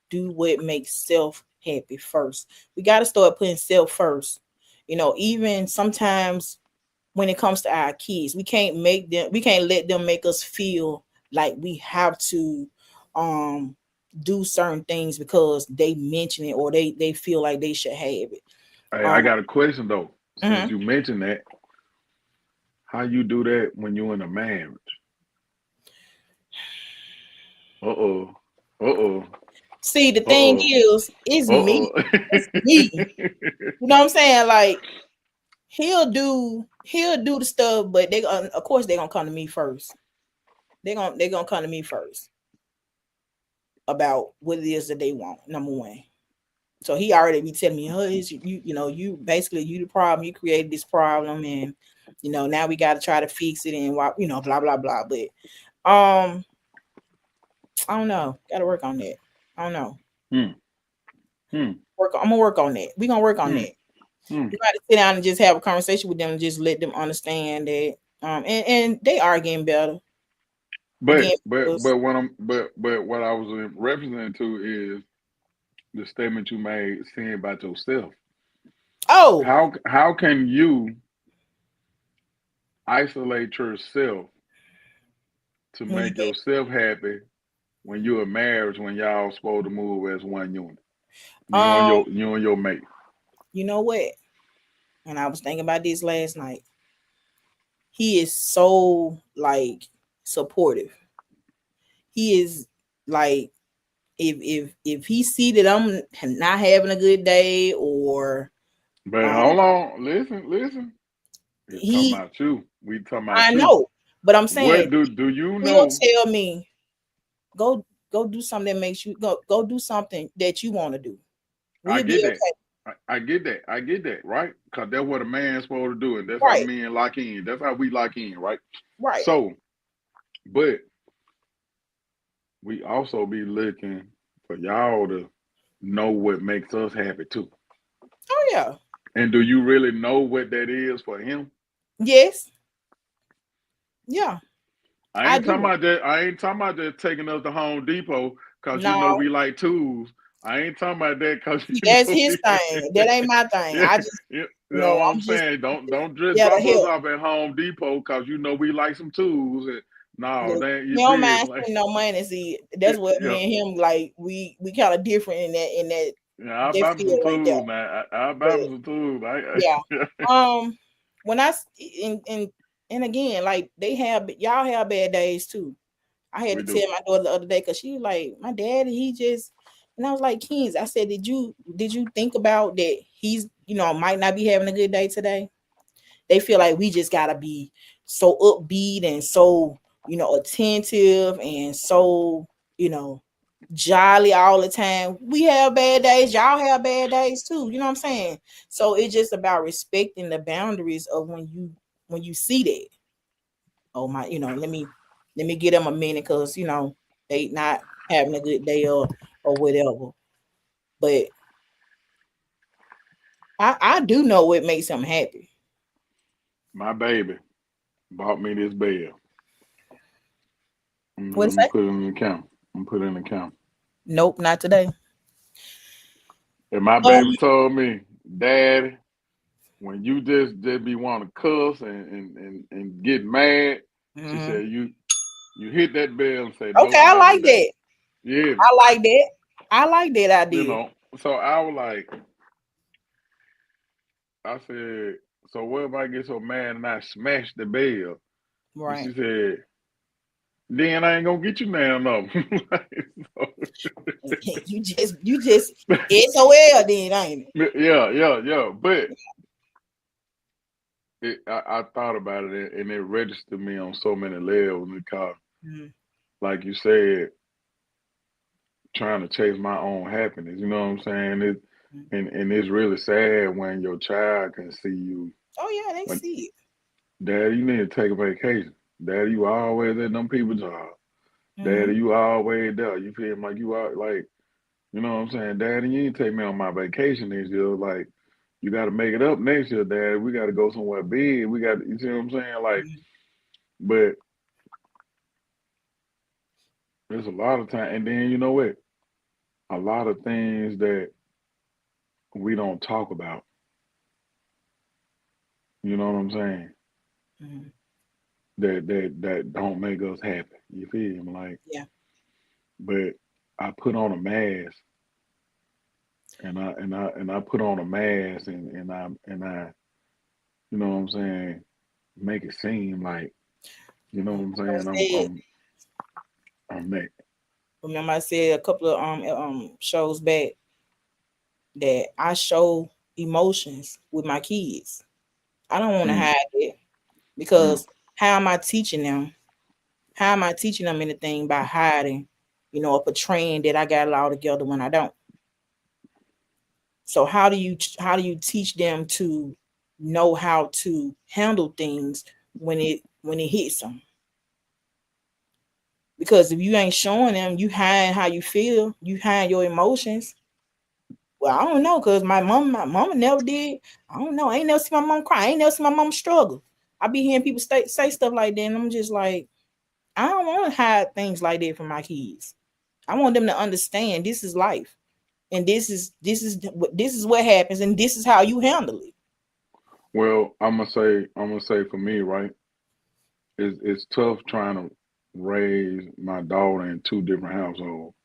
Speaker 1: do what makes self happy first. We got to start putting self first. Even sometimes when it comes to our kids, we can't let them make us feel like we have to um do certain things because they mention it or they feel like they should have it.
Speaker 2: Hey,
Speaker 1: Um,
Speaker 2: I got a question though. Since
Speaker 1: mhm.
Speaker 2: you mentioned that, how you do that when you're in a marriage? Uh-oh. Uh-oh.
Speaker 1: See, the thing
Speaker 2: Uh-oh.
Speaker 1: is, it's me.
Speaker 2: Uh-oh.
Speaker 1: It's me. You know what I'm saying? Like he'll do the stuff, but of course they're gonna come to me first. They're gonna come to me first about what it is that they want. Number one. So he already be telling me, oh, it's you basically you the problem. You created this problem, and now we got to try to fix it, and blah blah blah. But I don't know. Got to work on that. I don't know.
Speaker 2: Hmm. Hmm.
Speaker 1: I'm gonna work on that. We gonna work on
Speaker 2: Hmm.
Speaker 1: that.
Speaker 2: Hmm.
Speaker 1: You got to sit down and just have a conversation with them and just let them understand that. And they are getting better
Speaker 2: But
Speaker 1: again.
Speaker 2: but
Speaker 1: Because,
Speaker 2: but what I'm but what I was referencing to is the statement you made saying about yourself.
Speaker 1: oh,
Speaker 2: How can you isolate yourself to
Speaker 1: when you
Speaker 2: make
Speaker 1: get,
Speaker 2: yourself happy when you're a marriage when y'all supposed to move as one unit?
Speaker 1: um,
Speaker 2: You and your mate.
Speaker 1: you know what? And I was thinking about this last night. He is so like supportive. He is like if he see that I'm not having a good day or
Speaker 2: But
Speaker 1: um
Speaker 2: hold on, listen. We're talking
Speaker 1: he
Speaker 2: about you. We talking
Speaker 1: I
Speaker 2: about you.
Speaker 1: know, but I'm saying
Speaker 2: What do you
Speaker 1: he'll
Speaker 2: know?
Speaker 1: tell me go do something that makes you go do something that you want to do.
Speaker 2: I
Speaker 1: We'll be
Speaker 2: get that.
Speaker 1: okay.
Speaker 2: I get that. I get that, right? Because that's what a man's supposed to do. And that's how
Speaker 1: Right,
Speaker 2: men lock in. That's how we lock in, right?
Speaker 1: right.
Speaker 2: So, but we also be looking for y'all to know what makes us happy too.
Speaker 1: Oh yeah.
Speaker 2: And do you really know what that is for him?
Speaker 1: Yes. Yeah.
Speaker 2: I
Speaker 1: I
Speaker 2: ain't talking
Speaker 1: do.
Speaker 2: about that. I ain't talking about just taking us to Home Depot because you know
Speaker 1: No,
Speaker 2: we like tools. I ain't talking about that because
Speaker 1: see,
Speaker 2: you
Speaker 1: that's
Speaker 2: know
Speaker 1: his
Speaker 2: we.
Speaker 1: thing. That ain't my thing.
Speaker 2: Yeah,
Speaker 1: I just,
Speaker 2: yeah, you
Speaker 1: you
Speaker 2: know
Speaker 1: know,
Speaker 2: what
Speaker 1: I'm
Speaker 2: I'm
Speaker 1: just
Speaker 2: saying. Don't just
Speaker 1: there to
Speaker 2: drop us
Speaker 1: help.
Speaker 2: off at Home Depot because you know we like some tools. And, no,
Speaker 1: Look,
Speaker 2: that
Speaker 1: he
Speaker 2: you
Speaker 1: don't
Speaker 2: feel
Speaker 1: mind
Speaker 2: me? Like
Speaker 1: spending no money. See,
Speaker 2: yeah,
Speaker 1: that's what
Speaker 2: yeah.
Speaker 1: me and him like. We kind of different in
Speaker 2: Yeah, I'll
Speaker 1: that
Speaker 2: buy me some
Speaker 1: field right there.
Speaker 2: tools, man. I'll
Speaker 1: But
Speaker 2: buy me some tools.
Speaker 1: yeah,
Speaker 2: I
Speaker 1: when I and again, like y'all have bad days too. I had
Speaker 2: we
Speaker 1: to
Speaker 2: do.
Speaker 1: tell my daughter the other day because she was like, my dad, he just, and I was like, Kings, I said, did you think about that he's, might not be having a good day today? They feel like we just gotta be so upbeat and so, attentive and so, you know, jolly all the time. We have bad days, y'all have bad days too. You know what I'm saying? So it's just about respecting the boundaries of when you see that. Oh my, let me get them a minute because they not having a good day or whatever. But I do know what makes them happy.
Speaker 2: My baby bought me this bed.
Speaker 1: What is
Speaker 2: I'm gonna
Speaker 1: that?
Speaker 2: put it in the account. I'm gonna put it in the account.
Speaker 1: Nope, not today.
Speaker 2: And my
Speaker 1: Um,
Speaker 2: baby told me, Daddy, when you just be want to cuss and get mad, she
Speaker 1: mhm.
Speaker 2: said you hit that bell and say
Speaker 1: Okay,
Speaker 2: nope,
Speaker 1: I
Speaker 2: not
Speaker 1: like
Speaker 2: today.
Speaker 1: that.
Speaker 2: Yeah,
Speaker 1: I like that. I like that
Speaker 2: you
Speaker 1: idea.
Speaker 2: know. So I was like, I said, so what if I get so mad and I smash the bell? And
Speaker 1: Right.
Speaker 2: she said, then I ain't gonna get you now, no.
Speaker 1: You just SOL then, ain't it?
Speaker 2: Yeah. But I thought about it and it registered me on so many levels because,
Speaker 1: Mhm.
Speaker 2: like you said, trying to chase my own happiness. You know what I'm saying?
Speaker 1: Mhm.
Speaker 2: And it's really sad when your child can see you
Speaker 1: Oh yeah, they
Speaker 2: when
Speaker 1: see it.
Speaker 2: Daddy, you need to take a vacation. Daddy, you always at them people's job.
Speaker 1: Hmm.
Speaker 2: Daddy, you always there. You feel like you are like, you know what I'm saying? Daddy, you ain't take me on my vacation this year. Like, you got to make it up next year, Daddy. We got to go somewhere big. We got, you see what I'm saying? Like, but there's a lot of time, and then you know what? A lot of things that we don't talk about. You know what I'm saying?
Speaker 1: Hmm.
Speaker 2: That don't make us happy. You feel me? Like,
Speaker 1: Yeah.
Speaker 2: but I put on a mask, and I put on a mask, and I, you know what I'm saying? Make it seem like, you know what I'm
Speaker 1: I
Speaker 2: saying?
Speaker 1: said,
Speaker 2: I'm that.
Speaker 1: remember I said a couple of shows back that I show emotions with my kids. I don't want to
Speaker 2: Mm,
Speaker 1: hide it
Speaker 2: mm.
Speaker 1: because how am I teaching them? How am I teaching them anything by hiding, or portraying that I got it all together when I don't? So how do you teach them to know how to handle things when it hits them? Because if you ain't showing them, you hide how you feel, you hide your emotions. Well, I don't know, cause my mama never did. I don't know. I ain't never see my mom cry. I ain't never see my mom struggle. I be hearing people say stuff like that, and I'm just like, I don't want to hide things like that from my kids. I want them to understand this is life, and this is what happens, and this is how you handle it.
Speaker 2: Well, I'm gonna say for me, right? It's tough trying to raise my daughter in two different households.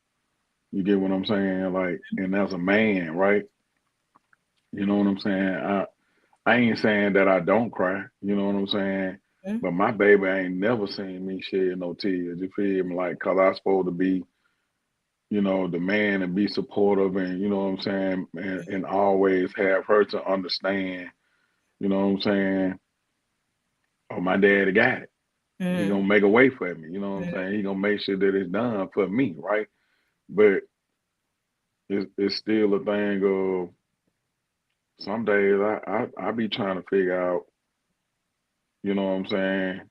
Speaker 2: You get what I'm saying? Like, and as a man, right? You know what I'm saying? I ain't saying that I don't cry. You know what I'm saying?
Speaker 1: Mhm.
Speaker 2: But my baby ain't never seen me shed no tears. You feel me? Like, cause I supposed to be, the man and be supportive, and you know what I'm saying, and always have her to understand. You know what I'm saying? Oh, my daddy got it. He
Speaker 1: Mhm.
Speaker 2: gonna make a way for me. You know what I'm
Speaker 1: Mhm.
Speaker 2: saying? He gonna make sure that it's done for me, right? But it's still a thing of some days I be trying to figure out, you know what I'm saying,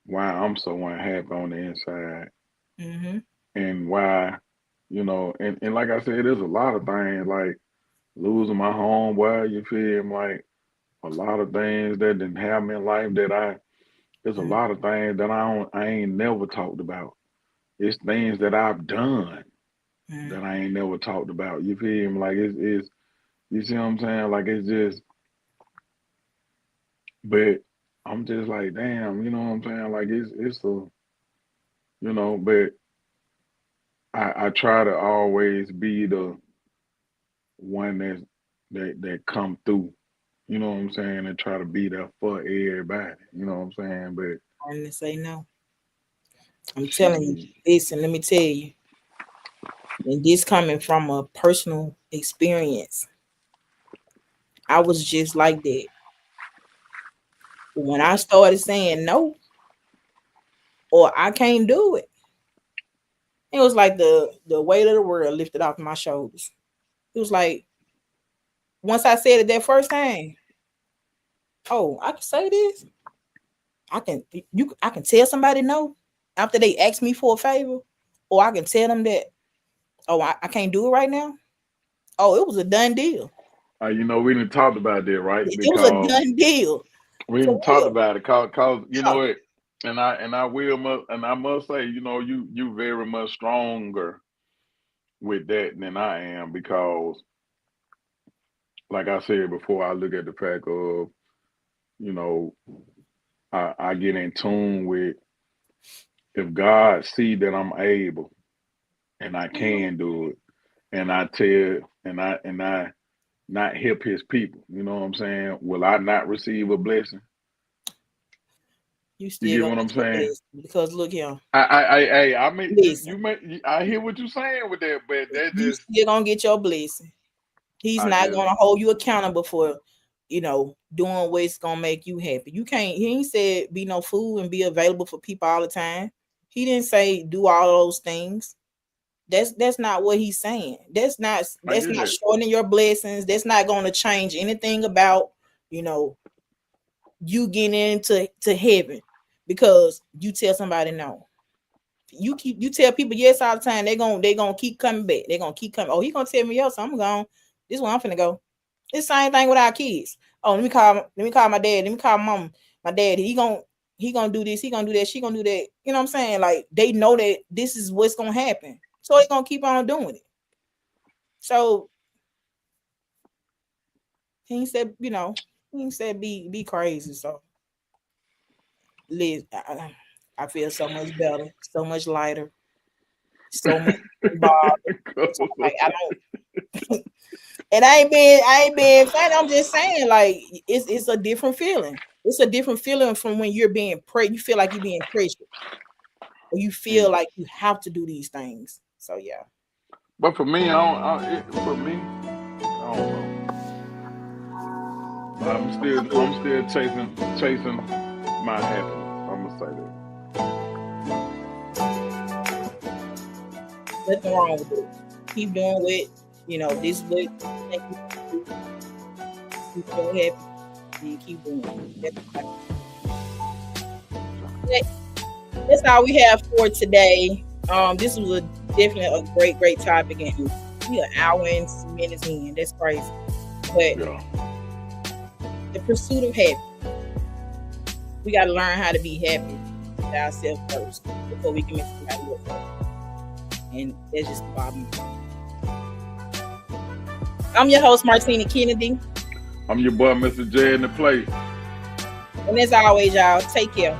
Speaker 2: why I'm so unhappy on the inside
Speaker 1: Mm-hmm.
Speaker 2: and why, and like I said, there's a lot of things like losing my home, why you feel like a lot of things that didn't happen in life that there's a lot of things that I ain't never talked about. It's things that I've done
Speaker 1: Mm-hmm.
Speaker 2: that I ain't never talked about. You feel me? Like it's you see what I'm saying? Like it's just, but I'm just like, damn, you know what I'm saying? Like it's a, but I try to always be the one that come through. You know what I'm saying? And try to be there for everybody. You know what I'm saying? But
Speaker 1: I'm gonna say no. I'm telling you.
Speaker 2: shit,
Speaker 1: Listen, let me tell you. And this coming from a personal experience. I was just like that. But when I started saying no or I can't do it, it was like the weight of the world lifted off my shoulders. It was like once I said it that first time, oh, I can say this. I can tell somebody no after they ask me for a favor, or I can tell them that, oh, I can't do it right now. Oh, it was a done deal.
Speaker 2: we didn't talk about that, right?
Speaker 1: It was a
Speaker 2: Because
Speaker 1: done deal.
Speaker 2: we
Speaker 1: For
Speaker 2: didn't talk
Speaker 1: real.
Speaker 2: about it, cause you
Speaker 1: Yeah.
Speaker 2: know it, and I must say, you very much stronger with that than I am because, like I said before, I look at the fact of, you know, I get in tune with if God see that I'm able and I
Speaker 1: Mhm.
Speaker 2: can do it, and I tell and I not help His people, you know what I'm saying? Will I not receive a blessing?
Speaker 1: You
Speaker 2: You
Speaker 1: still
Speaker 2: get
Speaker 1: gonna
Speaker 2: what I'm
Speaker 1: get your
Speaker 2: saying?
Speaker 1: blessing because look here.
Speaker 2: I mean,
Speaker 1: Listen,
Speaker 2: I hear what you're saying with that, but that
Speaker 1: you
Speaker 2: just,
Speaker 1: still gonna get your blessing. He's
Speaker 2: I
Speaker 1: not
Speaker 2: just,
Speaker 1: gonna hold you accountable for, doing what's gonna make you happy. You can't. He ain't said be no fool and be available for people all the time. He didn't say do all those things. That's not what he's saying. That's not
Speaker 2: I
Speaker 1: that's
Speaker 2: get
Speaker 1: not
Speaker 2: that.
Speaker 1: shortening your blessings. That's not going to change anything about you know you getting into heaven because you tell somebody no. You tell people yes all the time. They gonna keep coming back. They're gonna keep coming. Oh, he gonna tell me yes. I'm going. This is where I'm finna go. It's the same thing with our kids. Oh, let me call my dad. Let me call mom. My dad. He gonna do this. He gonna do that. She gonna do that. You know what I'm saying? Like they know that this is what's gonna happen. So they gonna keep on doing it. So he said, he said be crazy. So Liz, I feel so much better, so much lighter, so much involved. Like I don't, and I ain't being funny. I'm just saying, like it's a different feeling. It's a different feeling from when you're being you feel like you're being pressured, or you feel
Speaker 2: Mm.
Speaker 1: like you have to do these things. So yeah.
Speaker 2: But for me, for me, I don't know. I'm still chasing my happiness. I'm gonna say that.
Speaker 1: Nothing wrong with it. Keep doing what this is what you think you do. Keep so happy and keep doing it. That's all we have for today. This was definitely a great topic, and we an hour and some minutes in. That's crazy. But
Speaker 2: Yeah.
Speaker 1: the pursuit of happiness, we got to learn how to be happy with ourselves first before we can make somebody else happy. And that's just the bottom line. I'm your host, Martina Kennedy.
Speaker 2: I'm your boy, Mr. J in the place.
Speaker 1: And as always, y'all, take care.